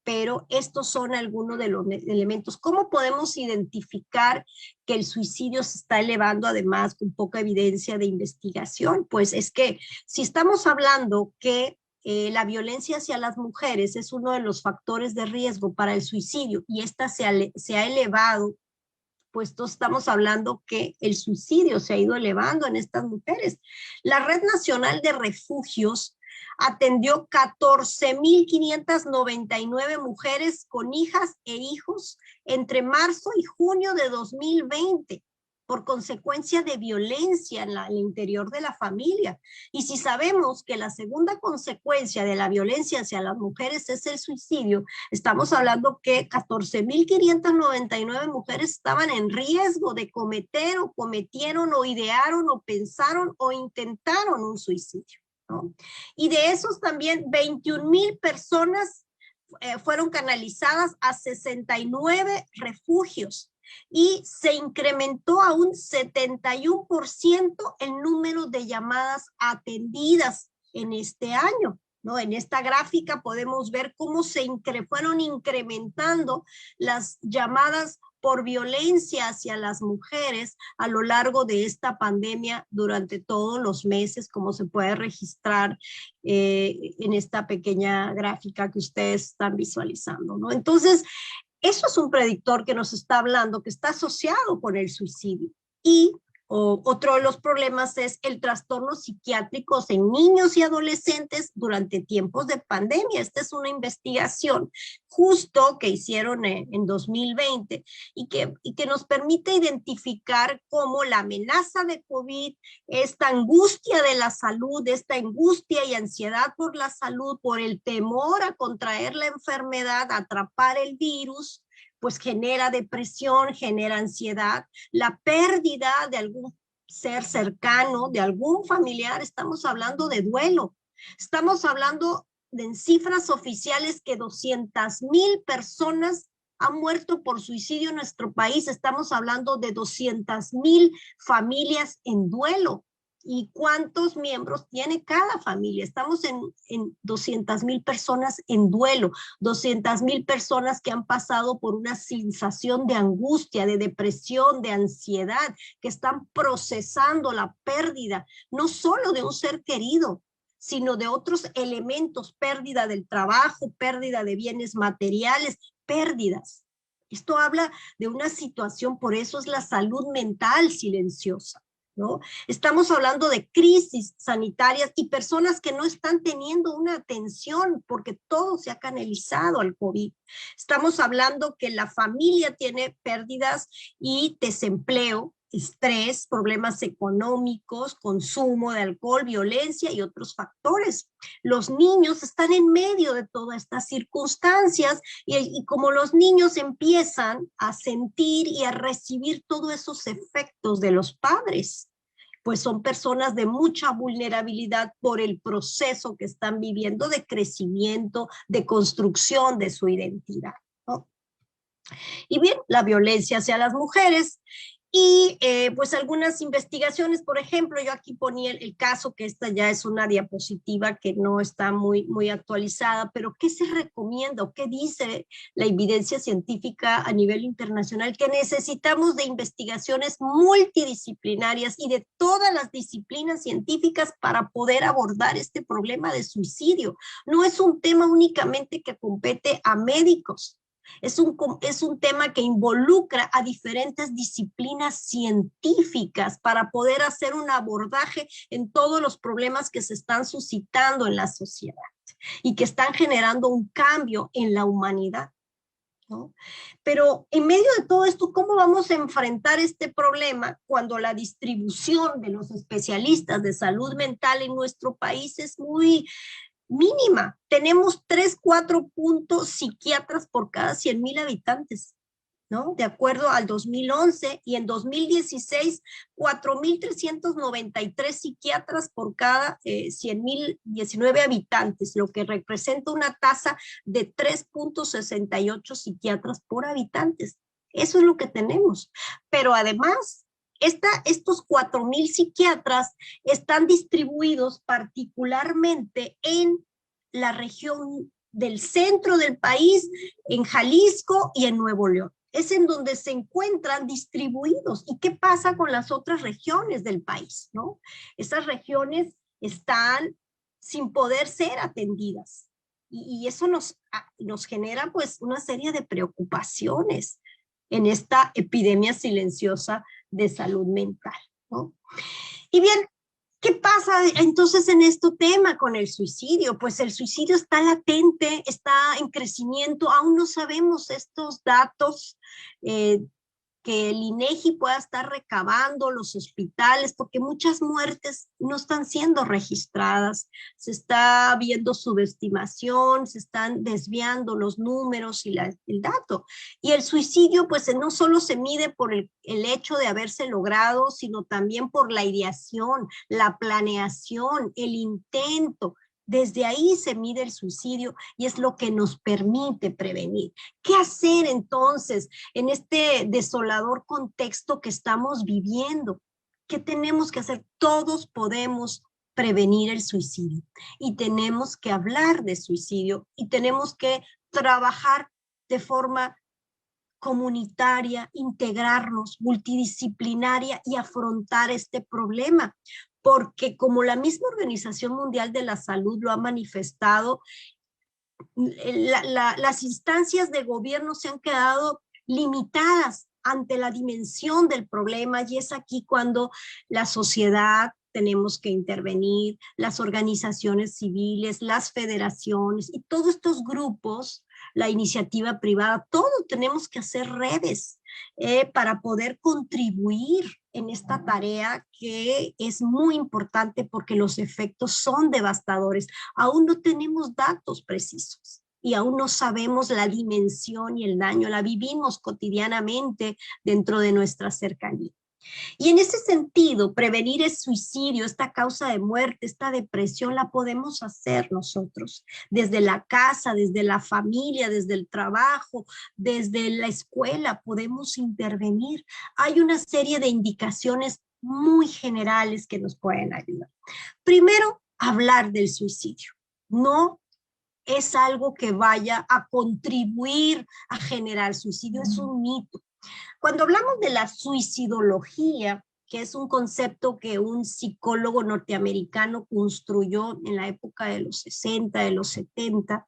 pero estos son algunos de los elementos. ¿Cómo podemos identificar que el suicidio se está elevando, además con poca evidencia de investigación? Pues es que si estamos hablando que la violencia hacia las mujeres es uno de los factores de riesgo para el suicidio y esta se ha elevado, pues estamos hablando que el suicidio se ha ido elevando en estas mujeres. La Red Nacional de Refugios atendió 14.599 mujeres con hijas e hijos entre marzo y junio de 2020 por consecuencia de violencia en el interior de la familia. Y si sabemos que la segunda consecuencia de la violencia hacia las mujeres es el suicidio, estamos hablando que 14.599 mujeres estaban en riesgo de cometer o cometieron o idearon o pensaron o intentaron un suicidio, ¿no? Y de esos también 21.000 personas fueron canalizadas a 69 refugios y se incrementó a un 71% el número de llamadas atendidas en este año, ¿no? En esta gráfica podemos ver cómo fueron incrementando las llamadas por violencia hacia las mujeres a lo largo de esta pandemia durante todos los meses, como se puede registrar en esta pequeña gráfica que ustedes están visualizando, ¿no? Entonces, eso es un predictor que nos está hablando, que está asociado con el suicidio. Y otro de los problemas es el trastorno psiquiátrico en niños y adolescentes durante tiempos de pandemia. Esta es una investigación justo que hicieron en 2020 y que nos permite identificar cómo la amenaza de COVID, esta angustia de la salud, esta angustia y ansiedad por la salud, por el temor a contraer la enfermedad, a atrapar el virus, pues genera depresión, genera ansiedad, la pérdida de algún ser cercano, de algún familiar. Estamos hablando de duelo, estamos hablando de cifras oficiales que 200,000 personas han muerto por suicidio en nuestro país. Estamos hablando de 200,000 familias en duelo. ¿Y cuántos miembros tiene cada familia? Estamos en 200,000 personas en duelo, 200,000 personas que han pasado por una sensación de angustia, de depresión, de ansiedad, que están procesando la pérdida, no solo de un ser querido, sino de otros elementos, pérdida del trabajo, pérdida de bienes materiales, pérdidas. Esto habla de una situación, por eso es la salud mental silenciosa, ¿no? Estamos hablando de crisis sanitarias y personas que no están teniendo una atención porque todo se ha canalizado al COVID. Estamos hablando que la familia tiene pérdidas y desempleo, estrés, problemas económicos, consumo de alcohol, violencia y otros factores. Los niños están en medio de todas estas circunstancias y como los niños empiezan a sentir y a recibir todos esos efectos de los padres, pues son personas de mucha vulnerabilidad por el proceso que están viviendo de crecimiento, de construcción de su identidad, ¿no? Y bien, la violencia hacia las mujeres y pues algunas investigaciones, por ejemplo, yo aquí ponía el caso, que esta ya es una diapositiva que no está muy actualizada, pero ¿qué se recomienda o qué dice la evidencia científica a nivel internacional? Que necesitamos de investigaciones multidisciplinarias y de todas las disciplinas científicas para poder abordar este problema de suicidio. No es un tema únicamente que compete a médicos. Es un tema que involucra a diferentes disciplinas científicas para poder hacer un abordaje en todos los problemas que se están suscitando en la sociedad y que están generando un cambio en la humanidad, ¿no? Pero en medio de todo esto, ¿cómo vamos a enfrentar este problema cuando la distribución de los especialistas de salud mental en nuestro país es muy mínima? Tenemos 3, 4 puntos psiquiatras por cada 100,000 habitantes, ¿no? De acuerdo al 2011, y en 2016, 4,393 psiquiatras por cada 100,019 habitantes, lo que representa una tasa de 3,68 psiquiatras por habitantes. Eso es lo que tenemos. Pero además, estos 4,000 psiquiatras están distribuidos particularmente en la región del centro del país, en Jalisco y en Nuevo León. Es en donde se encuentran distribuidos. ¿Y qué pasa con las otras regiones del país, ¿no? Esas regiones están sin poder ser atendidas. Y eso nos genera pues una serie de preocupaciones en esta epidemia silenciosa de salud mental, ¿no? Y bien, ¿qué pasa entonces en este tema con el suicidio? Pues el suicidio está latente, está en crecimiento, aún no sabemos estos datos que el INEGI pueda estar recabando, los hospitales, porque muchas muertes no están siendo registradas, se está viendo subestimación, se están desviando los números y el dato. Y el suicidio, pues no solo se mide por el hecho de haberse logrado, sino también por la ideación, la planeación, el intento. Desde ahí se mide el suicidio y es lo que nos permite prevenir. ¿Qué hacer entonces en este desolador contexto que estamos viviendo? ¿Qué tenemos que hacer? Todos podemos prevenir el suicidio y tenemos que hablar de suicidio y tenemos que trabajar de forma comunitaria, integrarnos, multidisciplinaria y afrontar este problema. Porque como la misma Organización Mundial de la Salud lo ha manifestado, las instancias de gobierno se han quedado limitadas ante la dimensión del problema, y es aquí cuando la sociedad tenemos que intervenir, las organizaciones civiles, las federaciones y todos estos grupos, la iniciativa privada, todos tenemos que hacer redes para poder contribuir en esta tarea que es muy importante porque los efectos son devastadores. Aún no tenemos datos precisos y aún no sabemos la dimensión y el daño, la vivimos cotidianamente dentro de nuestra cercanía. Y en ese sentido, prevenir el suicidio, esta causa de muerte, esta depresión, la podemos hacer nosotros, desde la casa, desde la familia, desde el trabajo, desde la escuela, podemos intervenir. Hay una serie de indicaciones muy generales que nos pueden ayudar. Primero, hablar del suicidio. No es algo que vaya a contribuir a generar suicidio, es un mito. Cuando hablamos de la suicidología, que es un concepto que un psicólogo norteamericano construyó en la época de los 60, de los 70,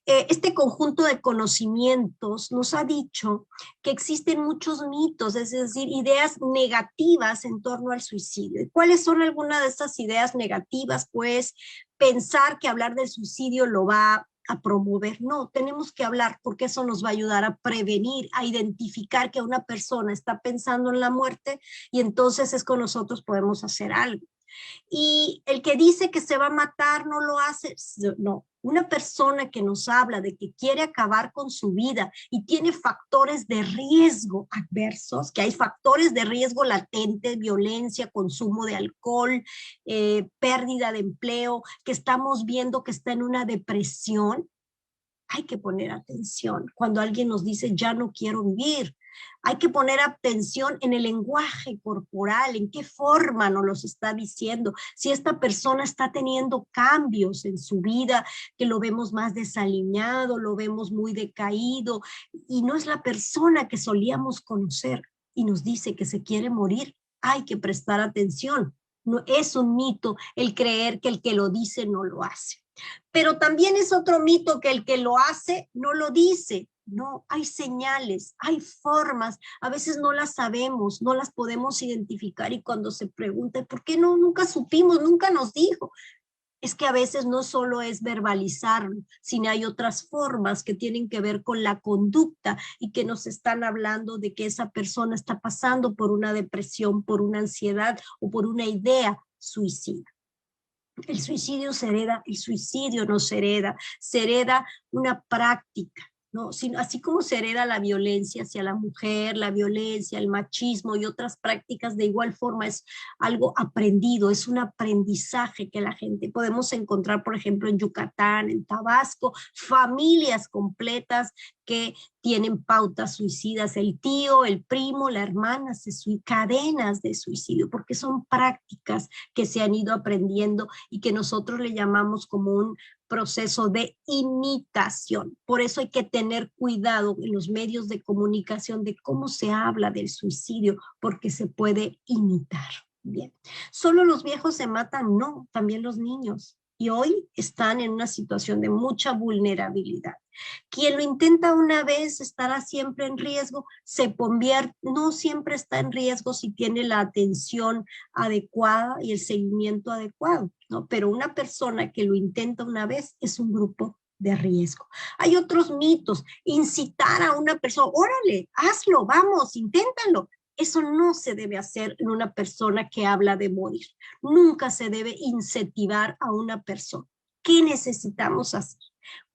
este conjunto de conocimientos nos ha dicho que existen muchos mitos, es decir, ideas negativas en torno al suicidio. ¿Y cuáles son algunas de estas ideas negativas? Pues pensar que hablar del suicidio lo va a promover. No, tenemos que hablar porque eso nos va a ayudar a prevenir, a identificar que una persona está pensando en la muerte y entonces es con nosotros podemos hacer algo. Y el que dice que se va a matar no lo hace, no. Una persona que nos habla de que quiere acabar con su vida y tiene factores de riesgo adversos, que hay factores de riesgo latente, violencia, consumo de alcohol, pérdida de empleo, que estamos viendo que está en una depresión, hay que poner atención. Cuando alguien nos dice, ya no quiero vivir, hay que poner atención en el lenguaje corporal, en qué forma nos los está diciendo. Si esta persona está teniendo cambios en su vida, que lo vemos más desaliñado, lo vemos muy decaído, y no es la persona que solíamos conocer, y nos dice que se quiere morir, hay que prestar atención. No es un mito el creer que el que lo dice no lo hace. Pero también es otro mito que el que lo hace no lo dice. No, hay señales, hay formas, a veces no las sabemos, no las podemos identificar y cuando se pregunta, ¿por qué no? Nunca supimos, nunca nos dijo. Es que a veces no solo es verbalizarlo, sino hay otras formas que tienen que ver con la conducta y que nos están hablando de que esa persona está pasando por una depresión, por una ansiedad o por una idea suicida. El suicidio se hereda, el suicidio no se hereda una práctica, ¿no? Así como se hereda la violencia hacia la mujer, la violencia, el machismo y otras prácticas, de igual forma es algo aprendido, es un aprendizaje que la gente podemos encontrar, por ejemplo, en Yucatán, en Tabasco, familias completas que tienen pautas suicidas, el tío, el primo, la hermana, cadenas de suicidio, porque son prácticas que se han ido aprendiendo y que nosotros le llamamos como un proceso de imitación. Por eso hay que tener cuidado en los medios de comunicación de cómo se habla del suicidio, porque se puede imitar. Bien. ¿Solo los viejos se matan? No, también los niños. Y hoy están en una situación de mucha vulnerabilidad. Quien lo intenta una vez estará siempre en riesgo, se convierte, no siempre está en riesgo si tiene la atención adecuada y el seguimiento adecuado, ¿no? Pero una persona que lo intenta una vez es un grupo de riesgo. Hay otros mitos, incitar a una persona, órale, hazlo, vamos, inténtalo. Eso no se debe hacer en una persona que habla de morir. Nunca se debe incentivar a una persona. ¿Qué necesitamos hacer?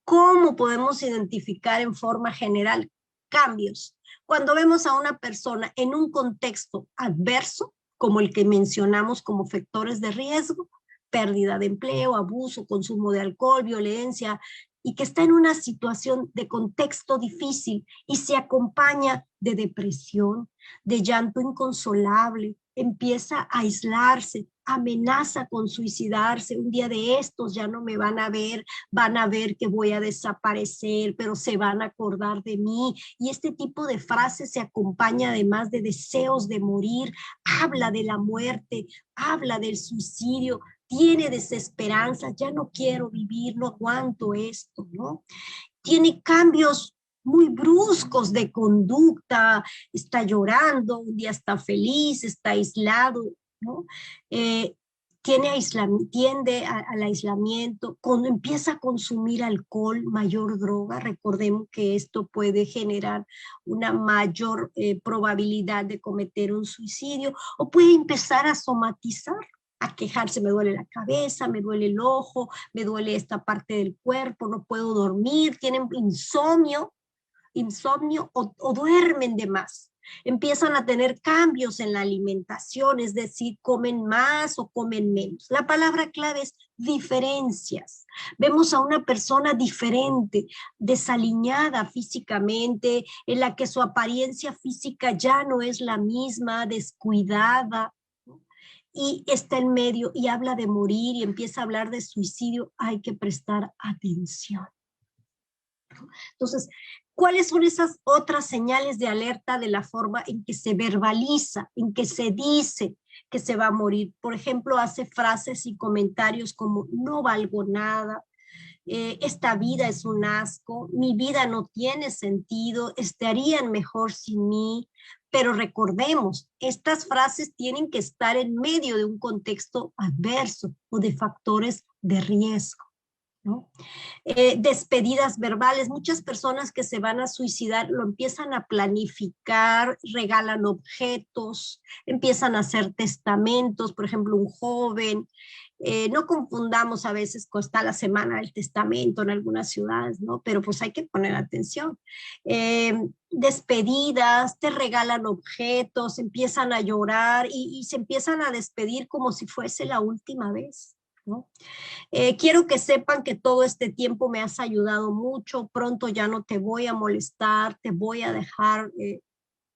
¿Cómo podemos identificar en forma general cambios? Cuando vemos a una persona en un contexto adverso, como el que mencionamos como factores de riesgo, pérdida de empleo, abuso, consumo de alcohol, violencia, y que está en una situación de contexto difícil y se acompaña de depresión, de llanto inconsolable, empieza a aislarse, amenaza con suicidarse, un día de estos ya no me van a ver que voy a desaparecer, pero se van a acordar de mí. Y este tipo de frases se acompaña además de deseos de morir, habla de la muerte, habla del suicidio, tiene desesperanza, ya no quiero vivir, no aguanto esto, ¿no? Tiene cambios muy bruscos de conducta, está llorando, un día está feliz, está aislado, ¿no? Tiende al aislamiento, cuando empieza a consumir alcohol, mayor droga, recordemos que esto puede generar una mayor probabilidad de cometer un suicidio, o puede empezar a somatizar, a quejarse, me duele la cabeza, me duele el ojo, me duele esta parte del cuerpo, no puedo dormir, tienen insomnio o duermen de más. Empiezan a tener cambios en la alimentación, es decir, comen más o comen menos. La palabra clave es diferencias. Vemos a una persona diferente, desaliñada físicamente, en la que su apariencia física ya no es la misma, descuidada, y está en medio y habla de morir y empieza a hablar de suicidio, hay que prestar atención. Entonces, ¿cuáles son esas otras señales de alerta de la forma en que se verbaliza, en que se dice que se va a morir? Por ejemplo, hace frases y comentarios como no valgo nada, esta vida es un asco, mi vida no tiene sentido, estarían mejor sin mí. Pero recordemos, estas frases tienen que estar en medio de un contexto adverso o de factores de riesgo. ¿no? Despedidas verbales, muchas personas que se van a suicidar lo empiezan a planificar, regalan objetos, empiezan a hacer testamentos, por ejemplo, un joven. No confundamos a veces con está la semana del testamento en algunas ciudades, ¿no? Pero pues hay que poner atención. Despedidas, te regalan objetos, empiezan a llorar y se empiezan a despedir como si fuese la última vez, ¿no? Quiero que sepan que todo este tiempo me has ayudado mucho, pronto ya no te voy a molestar, te voy a dejar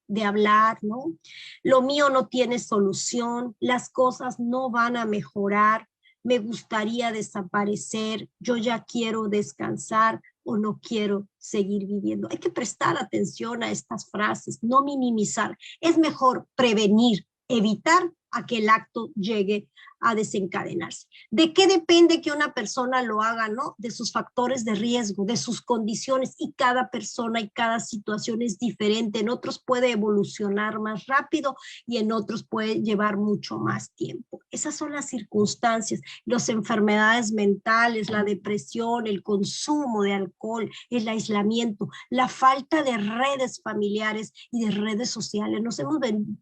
de hablar, ¿no? Lo mío no tiene solución, las cosas no van a mejorar, me gustaría desaparecer, yo ya quiero descansar o no quiero seguir viviendo. Hay que prestar atención a estas frases, no minimizar. Es mejor prevenir, evitar a que el acto llegue a desencadenarse. ¿De qué depende que una persona lo haga? ¿No? De sus factores de riesgo, de sus condiciones, y cada persona y cada situación es diferente. En otros puede evolucionar más rápido y en otros puede llevar mucho más tiempo. Esas son las circunstancias. Las enfermedades mentales, la depresión, el consumo de alcohol, el aislamiento, la falta de redes familiares y de redes sociales. Nos hemos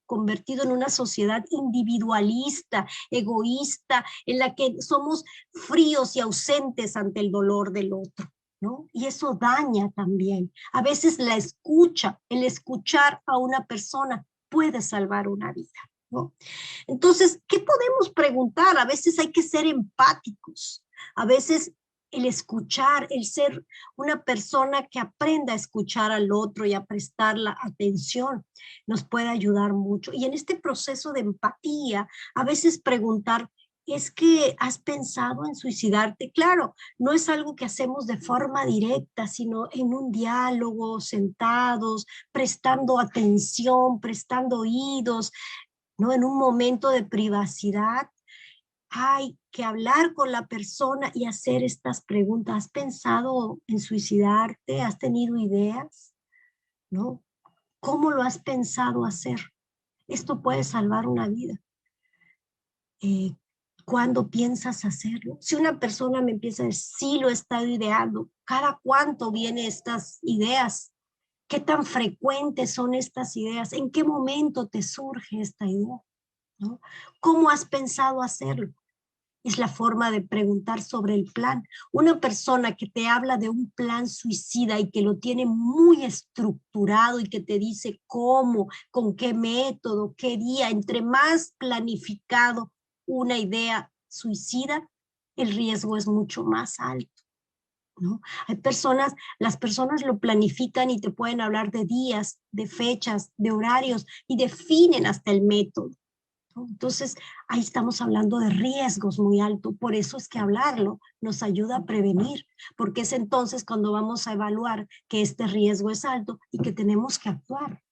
convertido en una sociedad individualista, egoísta, en la que somos fríos y ausentes ante el dolor del otro, ¿no? Y eso daña también. A veces la escucha, el escuchar a una persona puede salvar una vida, ¿no? Entonces, ¿qué podemos preguntar? A veces hay que ser empáticos, a veces el escuchar, el ser una persona que aprenda a escuchar al otro y a prestar la atención, nos puede ayudar mucho. Y en este proceso de empatía, a veces preguntar, ¿es que has pensado en suicidarte? Claro, no es algo que hacemos de forma directa, sino en un diálogo, sentados, prestando atención, prestando oídos, ¿no? En un momento de privacidad. Hay que hablar con la persona y hacer estas preguntas. ¿Has pensado en suicidarte? ¿Has tenido ideas? ¿No? ¿Cómo lo has pensado hacer? Esto puede salvar una vida. ¿Cuándo piensas hacerlo? Si una persona me empieza a decir, sí lo he estado ideando, ¿cada cuánto vienen estas ideas? ¿Qué tan frecuentes son estas ideas? ¿En qué momento te surge esta idea? ¿No? ¿Cómo has pensado hacerlo? Es la forma de preguntar sobre el plan. Una persona que te habla de un plan suicida y que lo tiene muy estructurado y que te dice cómo, con qué método, qué día, entre más planificado una idea suicida, el riesgo es mucho más alto, ¿no? Hay personas, las personas lo planifican y te pueden hablar de días, de fechas, de horarios y definen hasta el método. Entonces, ahí estamos hablando de riesgos muy altos, por eso es que hablarlo nos ayuda a prevenir, porque es entonces cuando vamos a evaluar que este riesgo es alto y que tenemos que actuar.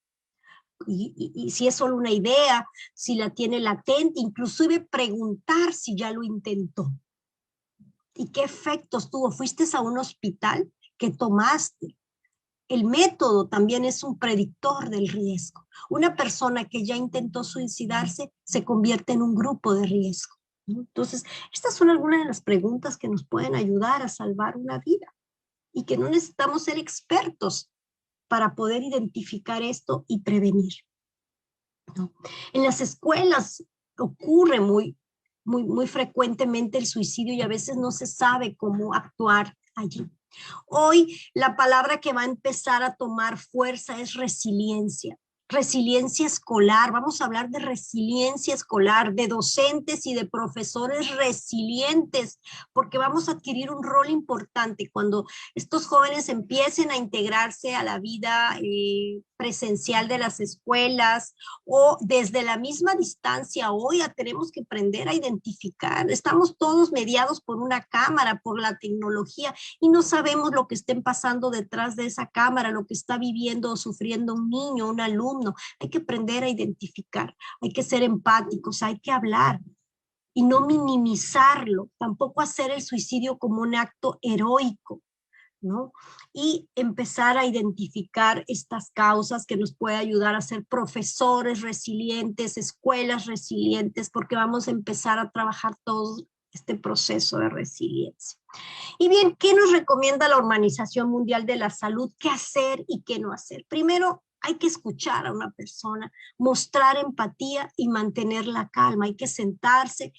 Y si es solo una idea, si la tiene latente, inclusive preguntar si ya lo intentó. ¿Y qué efectos tuvo? ¿Fuiste a un hospital? ¿Qué tomaste? El método también es un predictor del riesgo. Una persona que ya intentó suicidarse se convierte en un grupo de riesgo, ¿no? Entonces, estas son algunas de las preguntas que nos pueden ayudar a salvar una vida y que no necesitamos ser expertos para poder identificar esto y prevenir, ¿no? En las escuelas ocurre muy frecuentemente el suicidio y a veces no se sabe cómo actuar allí. Hoy la palabra que va a empezar a tomar fuerza es resiliencia. Resiliencia escolar, vamos a hablar de resiliencia escolar, de docentes y de profesores resilientes, porque vamos a adquirir un rol importante cuando estos jóvenes empiecen a integrarse a la vida presencial de las escuelas o desde la misma distancia. Hoy ya tenemos que aprender a identificar, estamos todos mediados por una cámara, por la tecnología, y no sabemos lo que estén pasando detrás de esa cámara, lo que está viviendo o sufriendo un niño, un alumno. Hay que aprender a identificar, hay que ser empáticos, hay que hablar y no minimizarlo, tampoco hacer el suicidio como un acto heroico, ¿no? Y empezar a identificar estas causas que nos puede ayudar a ser profesores resilientes, escuelas resilientes, porque vamos a empezar a trabajar todos este proceso de resiliencia. Y bien, ¿qué nos recomienda la Organización Mundial de la Salud? ¿Qué hacer y qué no hacer? Primero, hay que escuchar a una persona, mostrar empatía y mantener la calma. Hay que sentarse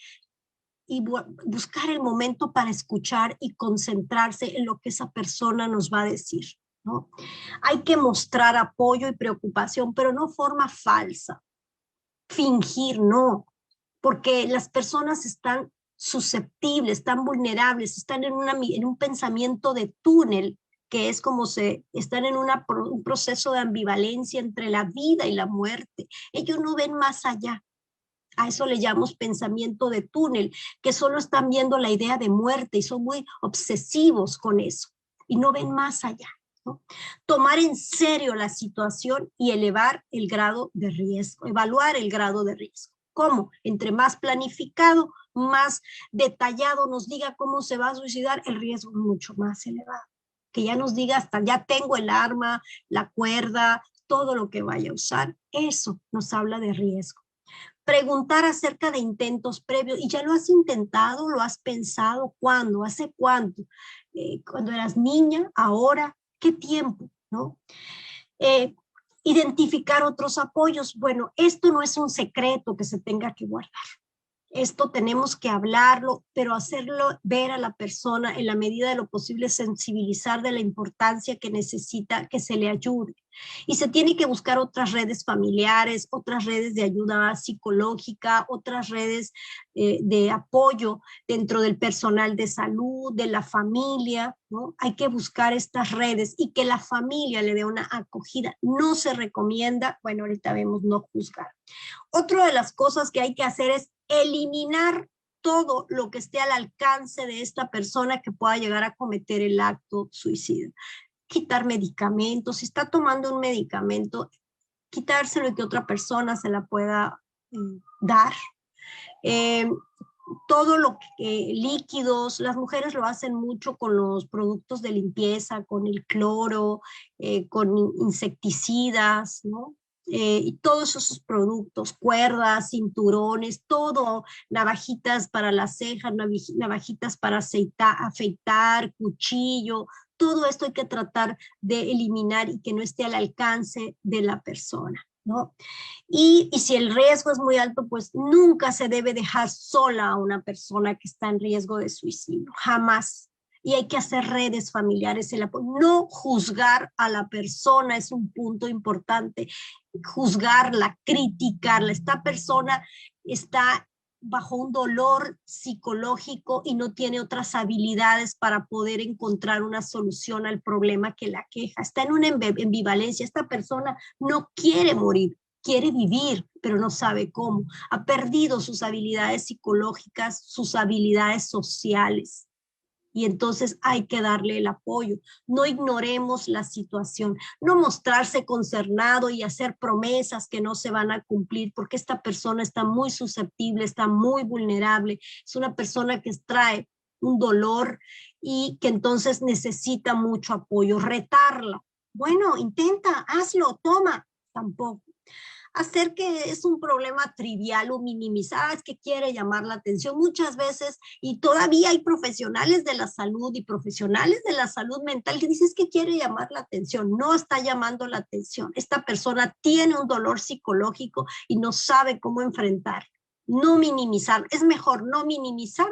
y buscar el momento para escuchar y concentrarse en lo que esa persona nos va a decir, ¿no? Hay que mostrar apoyo y preocupación, pero no forma falsa. Fingir, no, porque las personas están susceptibles, están vulnerables, están en un pensamiento de túnel, que es como están en un proceso de ambivalencia entre la vida y la muerte. Ellos no ven más allá. A eso le llamamos pensamiento de túnel, que solo están viendo la idea de muerte y son muy obsesivos con eso y no ven más allá, ¿no? Tomar en serio la situación y elevar el grado de riesgo, evaluar el grado de riesgo. ¿Cómo? Entre más planificado, más detallado nos diga cómo se va a suicidar, el riesgo es mucho más elevado. Que ya nos diga hasta ya tengo el arma, la cuerda, todo lo que vaya a usar, eso nos habla de riesgo. Preguntar acerca de intentos previos, ¿y ya lo has intentado? ¿Lo has pensado? ¿Cuándo? ¿Hace cuánto? ¿Cuando eras niña? ¿Ahora? ¿Qué tiempo? ¿No? Identificar otros apoyos. Bueno, esto no es un secreto que se tenga que guardar. Esto tenemos que hablarlo, pero hacerlo ver a la persona en la medida de lo posible, sensibilizar de la importancia que necesita que se le ayude. Y se tiene que buscar otras redes familiares, otras redes de ayuda psicológica, otras redes de apoyo dentro del personal de salud, de la familia, ¿no? Hay que buscar estas redes y que la familia le dé una acogida. No se recomienda, bueno, ahorita vemos, no juzgar. Otra de las cosas que hay que hacer es eliminar todo lo que esté al alcance de esta persona que pueda llegar a cometer el acto suicida. Quitar medicamentos, si está tomando un medicamento, quitárselo y que otra persona se la pueda dar. Todo lo que líquidos, las mujeres lo hacen mucho con los productos de limpieza, con el cloro, con insecticidas, ¿no? Y todos esos productos, cuerdas, cinturones, todo, navajitas para las cejas, navajitas para afeitar, cuchillo, todo esto hay que tratar de eliminar y que no esté al alcance de la persona, ¿no? Y si el riesgo es muy alto, pues nunca se debe dejar sola a una persona que está en riesgo de suicidio, jamás. Y hay que hacer redes familiares, no juzgar a la persona es un punto importante, juzgarla, criticarla. Esta persona está bajo un dolor psicológico y no tiene otras habilidades para poder encontrar una solución al problema que la queja. Está en una ambivalencia. Esta persona no quiere morir, quiere vivir, pero no sabe cómo. Ha perdido sus habilidades psicológicas, sus habilidades sociales. Y entonces hay que darle el apoyo. No ignoremos la situación, no mostrarse concernado y hacer promesas que no se van a cumplir, porque esta persona está muy susceptible, está muy vulnerable, es una persona que trae un dolor y que entonces necesita mucho apoyo. Retarla, bueno, intenta, hazlo, toma, tampoco. Hacer que es un problema trivial o minimizar, es que quiere llamar la atención muchas veces, y todavía hay profesionales de la salud y profesionales de la salud mental que dicen que quiere llamar la atención, no está llamando la atención. Esta persona tiene un dolor psicológico y no sabe cómo enfrentar. No minimizar, es mejor no minimizar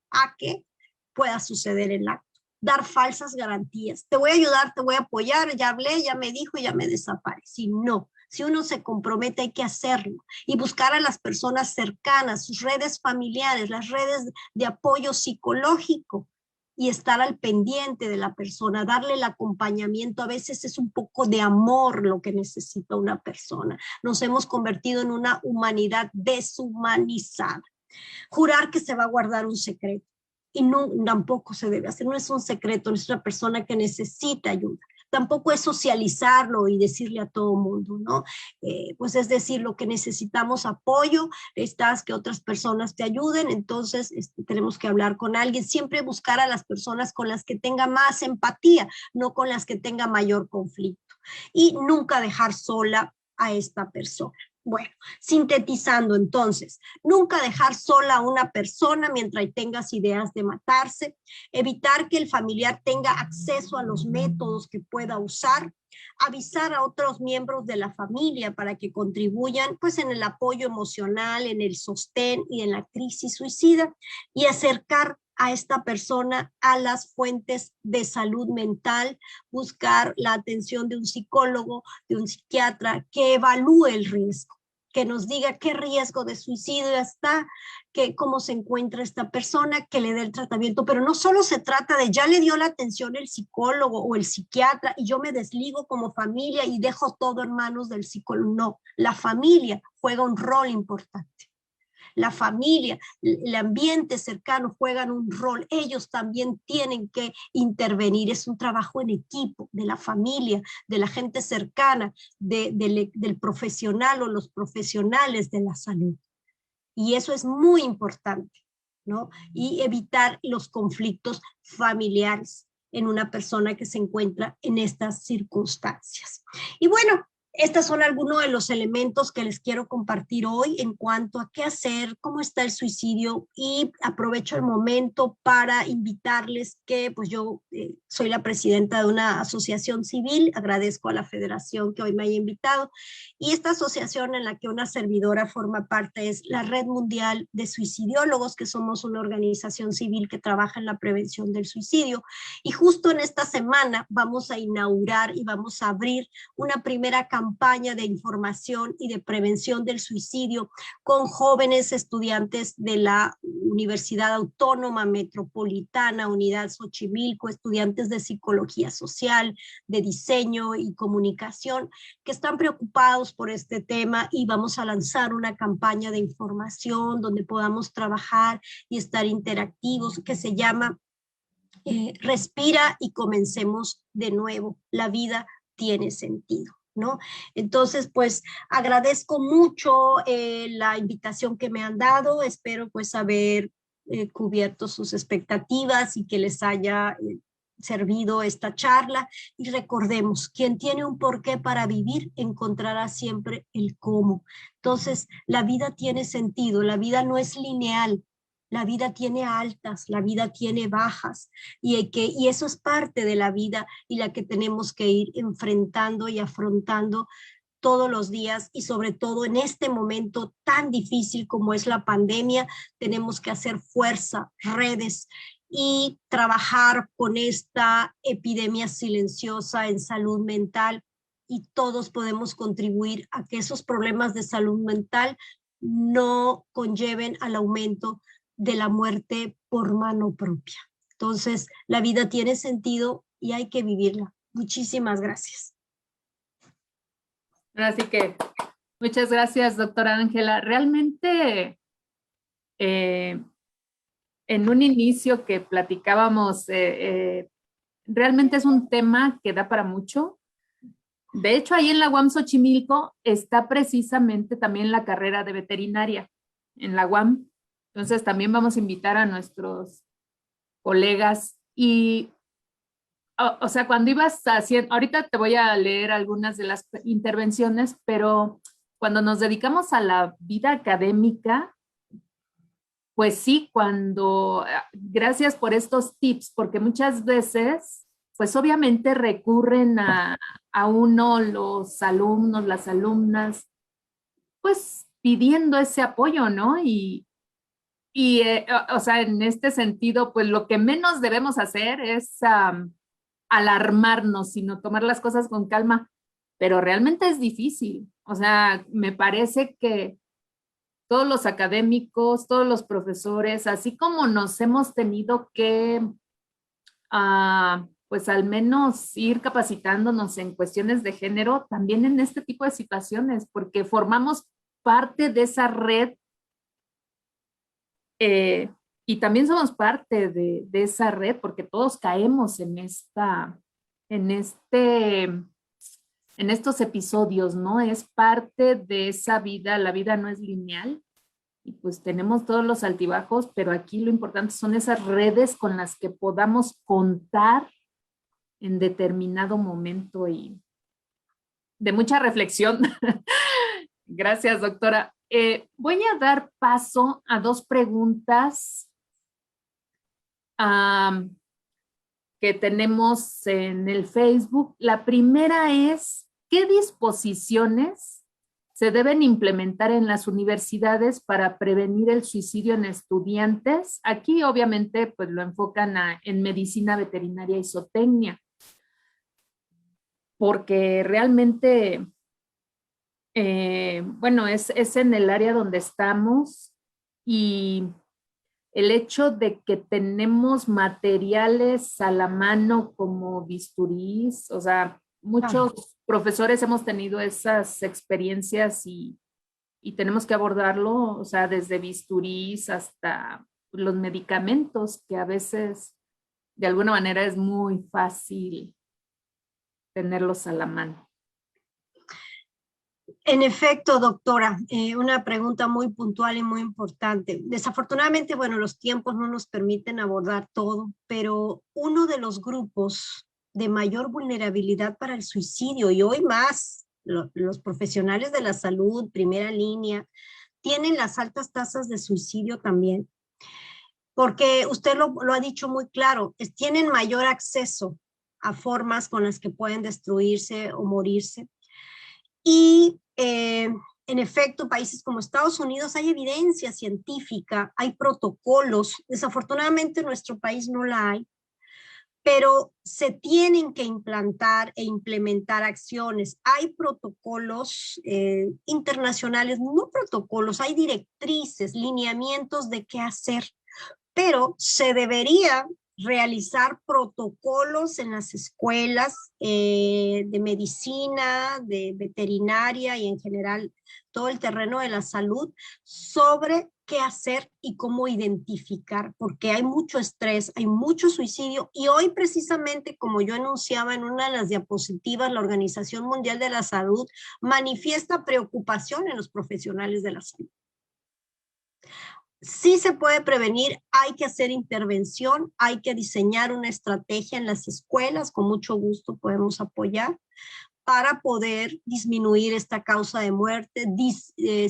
a que pueda suceder el acto. Dar falsas garantías, te voy a ayudar, te voy a apoyar, ya hablé, ya me dijo, ya me desaparecí. No. Si uno se compromete, hay que hacerlo y buscar a las personas cercanas, sus redes familiares, las redes de apoyo psicológico y estar al pendiente de la persona, darle el acompañamiento. A veces es un poco de amor lo que necesita una persona. Nos hemos convertido en una humanidad deshumanizada. Jurar que se va a guardar un secreto y no, tampoco se debe hacer, no es un secreto, es una persona que necesita ayuda. Tampoco es socializarlo y decirle a todo mundo, ¿no? Pues es decir, lo que necesitamos apoyo, necesitas que otras personas te ayuden, entonces tenemos que hablar con alguien, siempre buscar a las personas con las que tenga más empatía, no con las que tenga mayor conflicto. Y nunca dejar sola a esta persona. Bueno, sintetizando entonces, nunca dejar sola a una persona mientras tengas ideas de matarse, evitar que el familiar tenga acceso a los métodos que pueda usar, avisar a otros miembros de la familia para que contribuyan pues en el apoyo emocional, en el sostén y en la crisis suicida, y acercar a esta persona a las fuentes de salud mental, buscar la atención de un psicólogo, de un psiquiatra que evalúe el riesgo, que nos diga qué riesgo de suicidio está, que cómo se encuentra esta persona, que le dé el tratamiento. Pero no solo se trata de ya le dio la atención el psicólogo o el psiquiatra y yo me desligo como familia y dejo todo en manos del psicólogo. No, la familia juega un rol importante. La familia, el ambiente cercano juegan un rol. Ellos también tienen que intervenir. Es un trabajo en equipo de la familia, de la gente cercana, del profesional o los profesionales de la salud. Y eso es muy importante, ¿no? Y evitar los conflictos familiares en una persona que se encuentra en estas circunstancias. Y bueno, estos son algunos de los elementos que les quiero compartir hoy en cuanto a qué hacer, cómo está el suicidio, y aprovecho el momento para invitarles que pues yo soy la presidenta de una asociación civil, agradezco a la federación que hoy me haya invitado, y esta asociación en la que una servidora forma parte es la Red Mundial de Suicidiólogos, que somos una organización civil que trabaja en la prevención del suicidio, y justo en esta semana vamos a inaugurar y vamos a abrir una primera campaña de información y de prevención del suicidio con jóvenes estudiantes de la Universidad Autónoma Metropolitana, Unidad Xochimilco, estudiantes de psicología social, de diseño y comunicación, que están preocupados por este tema, y vamos a lanzar una campaña de información donde podamos trabajar y estar interactivos, que se llama Respira y comencemos de nuevo. La vida tiene sentido, ¿no? Entonces, pues agradezco mucho la invitación que me han dado. Espero pues haber cubierto sus expectativas y que les haya servido esta charla. Y recordemos, quien tiene un porqué para vivir encontrará siempre el cómo. Entonces, la vida tiene sentido, la vida no es lineal. La vida tiene altas, la vida tiene bajas, y eso es parte de la vida y la que tenemos que ir enfrentando y afrontando todos los días, y sobre todo en este momento tan difícil como es la pandemia. Tenemos que hacer fuerza, redes, y trabajar con esta epidemia silenciosa en salud mental, y todos podemos contribuir a que esos problemas de salud mental no conlleven al aumento de la muerte por mano propia. Entonces, la vida tiene sentido y hay que vivirla. Muchísimas gracias. Así que muchas gracias, doctora Ángela. Realmente, en un inicio que platicábamos, realmente es un tema que da para mucho. De hecho, ahí en la UAM Xochimilco está precisamente también la carrera de veterinaria, en la UAM. Entonces, también vamos a invitar a nuestros colegas y, o sea, cuando ibas haciendo, ahorita te voy a leer algunas de las intervenciones, pero cuando nos dedicamos a la vida académica, pues sí, gracias por estos tips, porque muchas veces, pues obviamente recurren a uno los alumnos, las alumnas, pues pidiendo ese apoyo, ¿no? O sea, en este sentido, pues lo que menos debemos hacer es alarmarnos, sino tomar las cosas con calma, pero realmente es difícil. O sea, me parece que todos los académicos, todos los profesores, así como nos hemos tenido que, pues al menos ir capacitándonos en cuestiones de género, también en este tipo de situaciones, porque formamos parte de esa red y también somos parte de esa red, porque todos caemos en estos episodios, ¿no? Es parte de esa vida, la vida no es lineal, y pues tenemos todos los altibajos, pero aquí lo importante son esas redes con las que podamos contar en determinado momento, y de mucha reflexión. Gracias, doctora. Voy a dar paso a dos preguntas que tenemos en el Facebook. La primera es, ¿qué disposiciones se deben implementar en las universidades para prevenir el suicidio en estudiantes? Aquí obviamente pues lo enfocan en medicina veterinaria y zootecnia, porque realmente, bueno, es en el área donde estamos y el hecho de que tenemos materiales a la mano como bisturís, o sea, muchos profesores hemos tenido esas experiencias y tenemos que abordarlo, o sea, desde bisturís hasta los medicamentos, que a veces de alguna manera es muy fácil tenerlos a la mano. En efecto, doctora, una pregunta muy puntual y muy importante. Desafortunadamente, bueno, los tiempos no nos permiten abordar todo, pero uno de los grupos de mayor vulnerabilidad para el suicidio, y hoy más los profesionales de la salud, primera línea, tienen las altas tasas de suicidio también, porque usted lo ha dicho muy claro, tienen mayor acceso a formas con las que pueden destruirse o morirse. Y en efecto, países como Estados Unidos hay evidencia científica, hay protocolos. Desafortunadamente en nuestro país no la hay, pero se tienen que implantar e implementar acciones. Hay protocolos internacionales, no protocolos, hay directrices, lineamientos de qué hacer, pero se debería realizar protocolos en las escuelas de medicina, de veterinaria y en general todo el terreno de la salud sobre qué hacer y cómo identificar, porque hay mucho estrés, hay mucho suicidio y hoy precisamente, como yo anunciaba en una de las diapositivas, la Organización Mundial de la Salud manifiesta preocupación en los profesionales de la salud. Sí se puede prevenir, hay que hacer intervención, hay que diseñar una estrategia en las escuelas, con mucho gusto podemos apoyar para poder disminuir esta causa de muerte,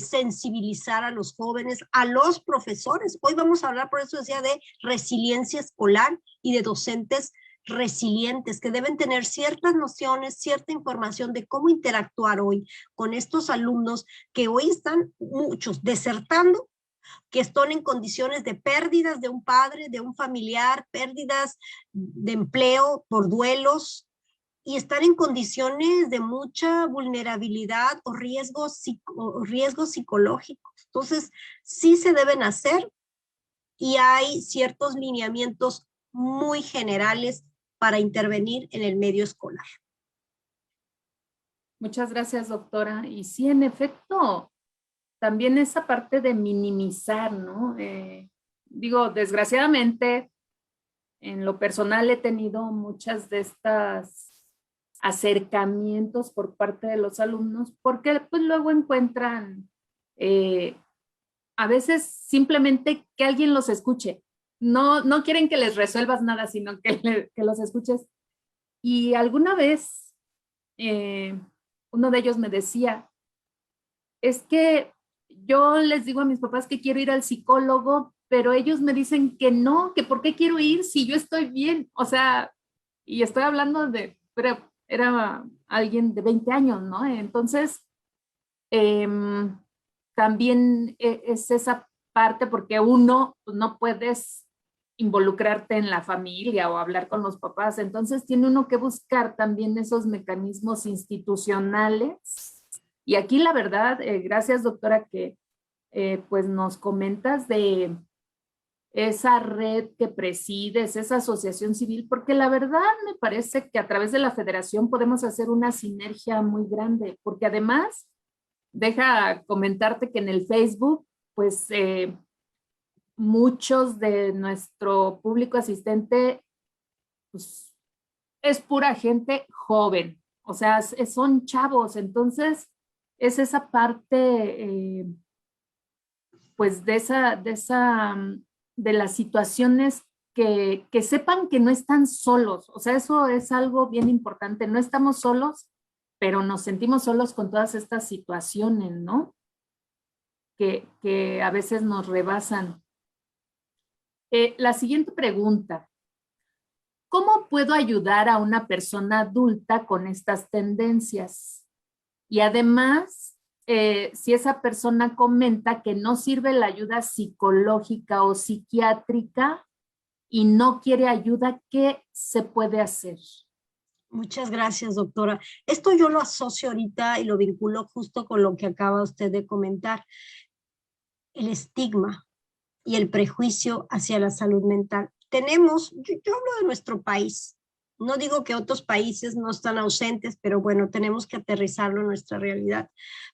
sensibilizar a los jóvenes, a los profesores. Hoy vamos a hablar, por eso decía, de resiliencia escolar y de docentes resilientes que deben tener ciertas nociones, cierta información de cómo interactuar hoy con estos alumnos que hoy están muchos desertando, que están en condiciones de pérdidas de un padre, de un familiar, pérdidas de empleo por duelos, y están en condiciones de mucha vulnerabilidad o riesgos psicológicos. Entonces, sí se deben hacer y hay ciertos lineamientos muy generales para intervenir en el medio escolar. Muchas gracias, doctora. Y sí, en efecto, también esa parte de minimizar, ¿no? Digo, desgraciadamente, en lo personal he tenido muchas de estas acercamientos por parte de los alumnos, porque pues luego encuentran a veces simplemente que alguien los escuche. No quieren que les resuelvas nada, sino que los escuches. Y alguna vez uno de ellos me decía, es que yo les digo a mis papás que quiero ir al psicólogo, pero ellos me dicen que no, que por qué quiero ir si yo estoy bien. O sea, y estoy hablando de, pero era alguien de 20 años, ¿no? Entonces, también es esa parte porque uno pues, no puedes involucrarte en la familia o hablar con los papás, entonces tiene uno que buscar también esos mecanismos institucionales. Y aquí la verdad, gracias doctora que pues nos comentas de esa red que presides, esa asociación civil, porque la verdad me parece que a través de la federación podemos hacer una sinergia muy grande, porque además, deja comentarte que en el Facebook, pues muchos de nuestro público asistente, pues es pura gente joven, o sea, son chavos, entonces es esa parte, pues de las situaciones que sepan que no están solos, o sea, eso es algo bien importante, no estamos solos, pero nos sentimos solos con todas estas situaciones, ¿no? que a veces nos rebasan. La siguiente pregunta. ¿Cómo puedo ayudar a una persona adulta con estas tendencias? Y además, si esa persona comenta que no sirve la ayuda psicológica o psiquiátrica y no quiere ayuda, ¿qué se puede hacer? Muchas gracias, doctora. Esto yo lo asocio ahorita y lo vinculo justo con lo que acaba usted de comentar. El estigma y el prejuicio hacia la salud mental. Tenemos, yo hablo de nuestro país, no digo que otros países no están ausentes, pero bueno, tenemos que aterrizarlo en nuestra realidad.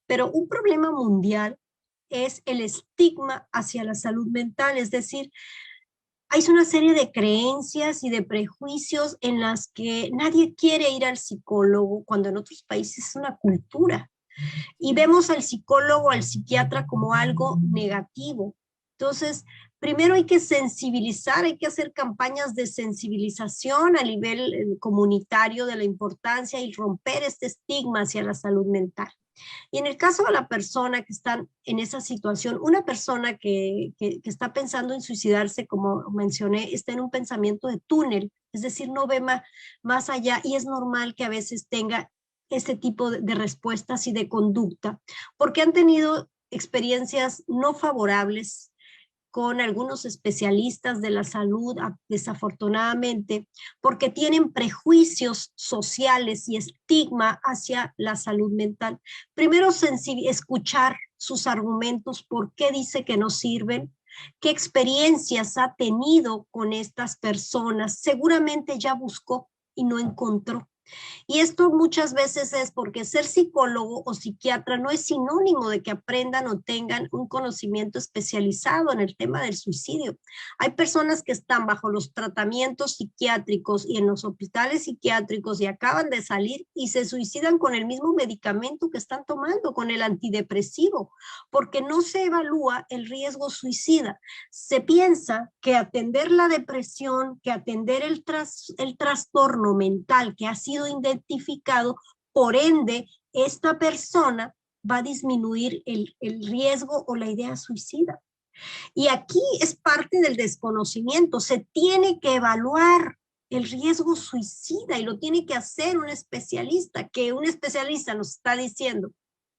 Pero un problema mundial es el estigma hacia la salud mental, es decir, hay una serie de creencias y de prejuicios en las que nadie quiere ir al psicólogo, cuando en otros países es una cultura. Y vemos al psicólogo, al psiquiatra como algo negativo. Entonces, primero hay que sensibilizar, hay que hacer campañas de sensibilización a nivel comunitario de la importancia y romper este estigma hacia la salud mental. Y en el caso de la persona que está en esa situación, una persona que está pensando en suicidarse, como mencioné, está en un pensamiento de túnel, es decir, no ve más allá, y es normal que a veces tenga este tipo de respuestas y de conducta, porque han tenido experiencias no favorables con algunos especialistas de la salud, desafortunadamente, porque tienen prejuicios sociales y estigma hacia la salud mental. Primero, escuchar sus argumentos, por qué dice que no sirven, qué experiencias ha tenido con estas personas. Seguramente ya buscó y no encontró. Y esto muchas veces es porque ser psicólogo o psiquiatra no es sinónimo de que aprendan o tengan un conocimiento especializado en el tema del suicidio. Hay personas que están bajo los tratamientos psiquiátricos y en los hospitales psiquiátricos y acaban de salir y se suicidan con el mismo medicamento que están tomando, con el antidepresivo, porque no se evalúa el riesgo suicida. Se piensa que atender la depresión, que atender el trastorno mental que ha sido identificado, por ende, esta persona va a disminuir el riesgo o la idea suicida. Y aquí es parte del desconocimiento. Se tiene que evaluar el riesgo suicida y lo tiene que hacer un especialista, que un especialista nos está diciendo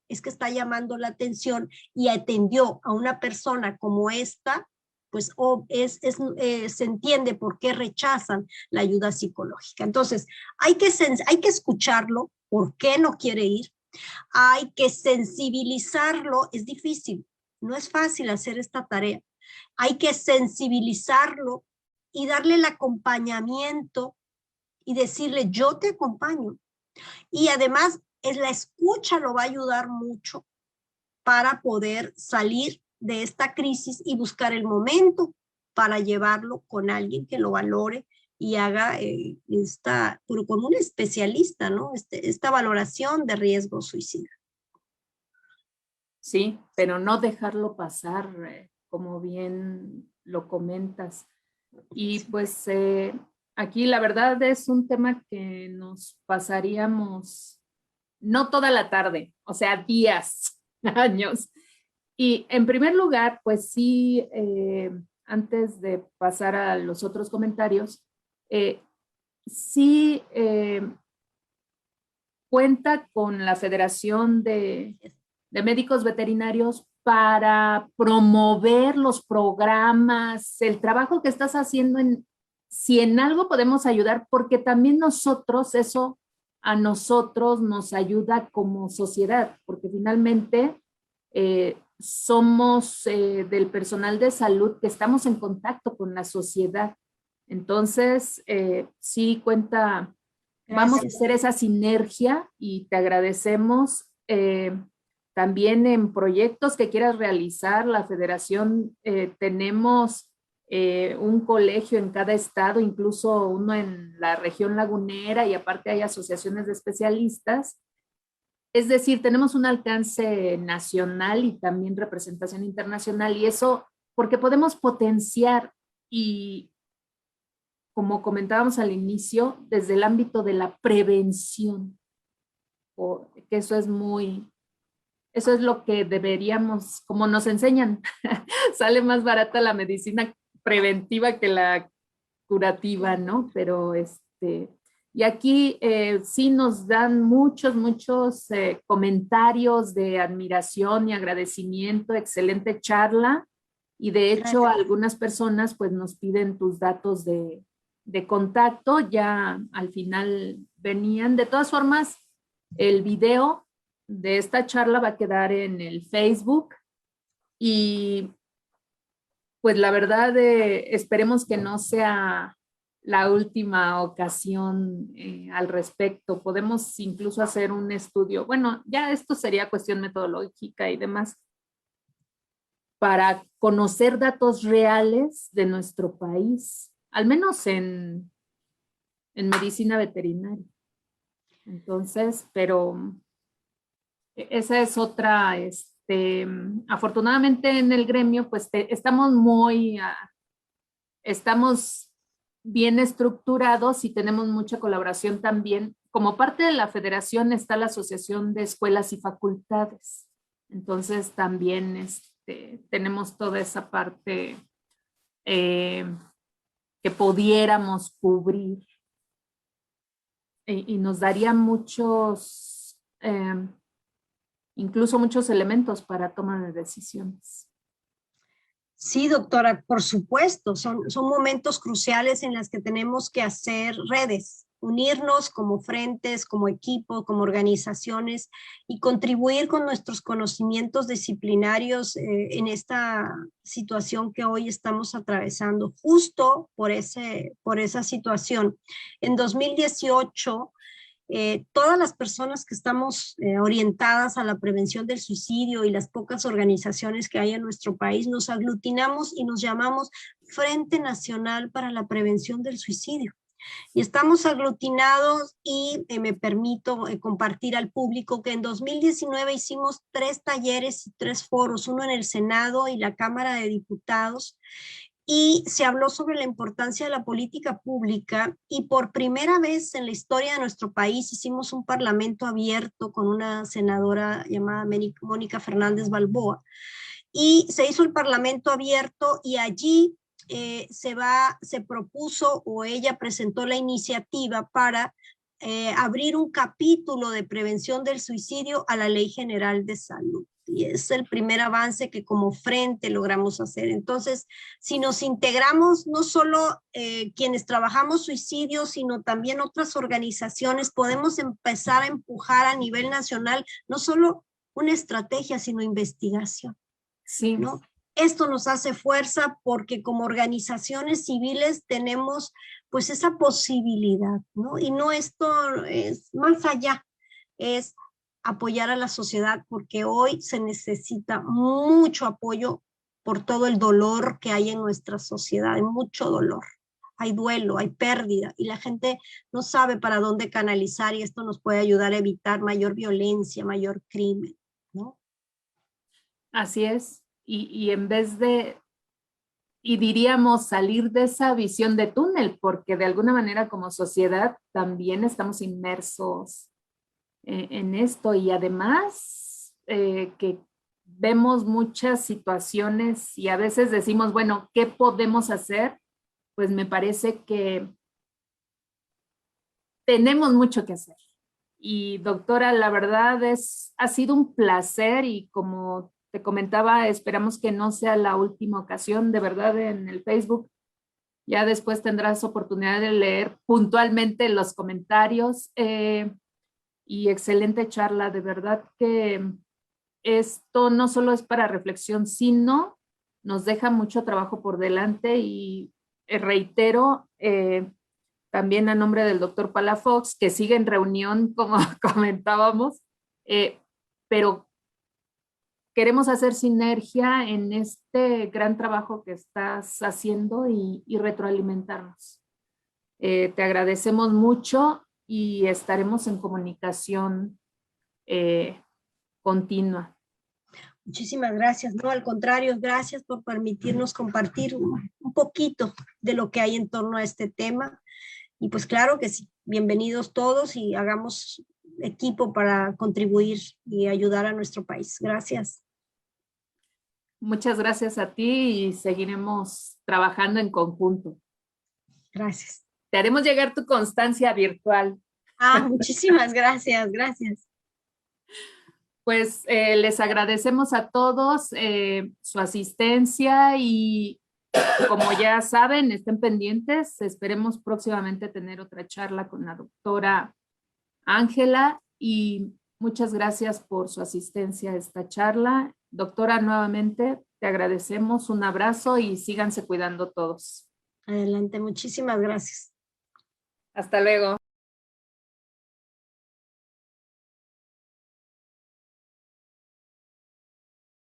es que está llamando la atención y atendió a una persona como esta, pues se entiende por qué rechazan la ayuda psicológica. Entonces, hay que escucharlo, por qué no quiere ir, hay que sensibilizarlo, es difícil, no es fácil hacer esta tarea, hay que sensibilizarlo y darle el acompañamiento y decirle, yo te acompaño. Y además, la escucha lo va a ayudar mucho para poder salir de esta crisis y buscar el momento para llevarlo con alguien que lo valore y haga pero con un especialista, ¿no? Esta valoración de riesgo suicida. Sí, pero no dejarlo pasar, como bien lo comentas. Y pues aquí la verdad es un tema que nos pasaríamos no toda la tarde, o sea, días, años. Y en primer lugar, pues sí, antes de pasar a los otros comentarios, sí cuenta con la Federación de Médicos Veterinarios para promover los programas, el trabajo que estás haciendo si en algo podemos ayudar, porque también nosotros, eso a nosotros nos ayuda como sociedad, porque finalmente somos del personal de salud que estamos en contacto con la sociedad. Entonces, sí cuenta. Gracias. Vamos a hacer esa sinergia y te agradecemos. También en proyectos que quieras realizar, la federación, tenemos un colegio en cada estado, incluso uno en la región lagunera, y aparte hay asociaciones de especialistas. Es decir, tenemos un alcance nacional y también representación internacional, y eso porque podemos potenciar, y como comentábamos al inicio, desde el ámbito de la prevención, que eso es muy, eso es lo que deberíamos, como nos enseñan, sale más barata la medicina preventiva que la curativa, ¿no? Pero y aquí sí nos dan muchos comentarios de admiración y agradecimiento, excelente charla, y de hecho Gracias. algunas personas pues nos piden tus datos de contacto, ya al final venían. De todas formas, el video de esta charla va a quedar en el Facebook y pues la verdad esperemos que no sea la última ocasión al respecto. Podemos incluso hacer un estudio. Bueno, ya esto sería cuestión metodológica y demás para conocer datos reales de nuestro país, al menos en medicina veterinaria. Entonces, pero esa es otra, afortunadamente en el gremio, pues estamos bien estructurados y tenemos mucha colaboración también. Como parte de la federación está la Asociación de Escuelas y Facultades. Entonces también tenemos toda esa parte que pudiéramos cubrir y nos daría incluso muchos elementos para toma de decisiones. Sí, doctora, por supuesto, son momentos cruciales en los que tenemos que hacer redes, unirnos como frentes, como equipo, como organizaciones y contribuir con nuestros conocimientos disciplinarios en esta situación que hoy estamos atravesando, justo por esa situación. En 2018, todas las personas que estamos orientadas a la prevención del suicidio y las pocas organizaciones que hay en nuestro país nos aglutinamos y nos llamamos Frente Nacional para la Prevención del Suicidio. Y estamos aglutinados y me permito compartir al público que en 2019 hicimos 3 talleres y 3 foros, uno en el Senado y la Cámara de Diputados, y se habló sobre la importancia de la política pública y por primera vez en la historia de nuestro país hicimos un parlamento abierto con una senadora llamada Mónica Fernández Balboa y se hizo el parlamento abierto y allí se propuso o ella presentó la iniciativa para abrir un capítulo de prevención del suicidio a la Ley General de Salud. Y es el primer avance que como frente logramos hacer. Entonces, si nos integramos, no solo quienes trabajamos suicidio, sino también otras organizaciones, podemos empezar a empujar a nivel nacional, no solo una estrategia, sino investigación. Sí. ¿No? Esto nos hace fuerza porque como organizaciones civiles tenemos pues esa posibilidad, ¿no? Y no, esto es más allá, es apoyar a la sociedad porque hoy se necesita mucho apoyo por todo el dolor que hay en nuestra sociedad, hay mucho dolor, hay duelo, hay pérdida y la gente no sabe para dónde canalizar y esto nos puede ayudar a evitar mayor violencia, mayor crimen, ¿no? Así es, y en vez y diríamos salir de esa visión de túnel, porque de alguna manera como sociedad también estamos inmersos en esto y además que vemos muchas situaciones y a veces decimos, bueno, ¿qué podemos hacer? Pues me parece que tenemos mucho que hacer. Y doctora, la verdad ha sido un placer y como te comentaba, esperamos que no sea la última ocasión, de verdad, en el Facebook. Ya después tendrás oportunidad de leer puntualmente los comentarios y excelente charla. De verdad que esto no solo es para reflexión, sino nos deja mucho trabajo por delante y reitero, también a nombre del doctor Palafox, que sigue en reunión, como comentábamos, pero queremos hacer sinergia en este gran trabajo que estás haciendo y retroalimentarnos. Te agradecemos mucho y estaremos en comunicación continua. Muchísimas gracias. No, al contrario, gracias por permitirnos compartir un poquito de lo que hay en torno a este tema. Y pues claro que sí, bienvenidos todos y hagamos equipo para contribuir y ayudar a nuestro país. Gracias. Muchas gracias a ti y seguiremos trabajando en conjunto. Gracias. Te haremos llegar tu constancia virtual. Muchísimas gracias, gracias. Pues les agradecemos a todos su asistencia y como ya saben, estén pendientes. Esperemos próximamente tener otra charla con la doctora Ángela y muchas gracias por su asistencia a esta charla. Doctora, nuevamente te agradecemos. Un abrazo y síganse cuidando todos. Adelante, muchísimas gracias. Hasta luego.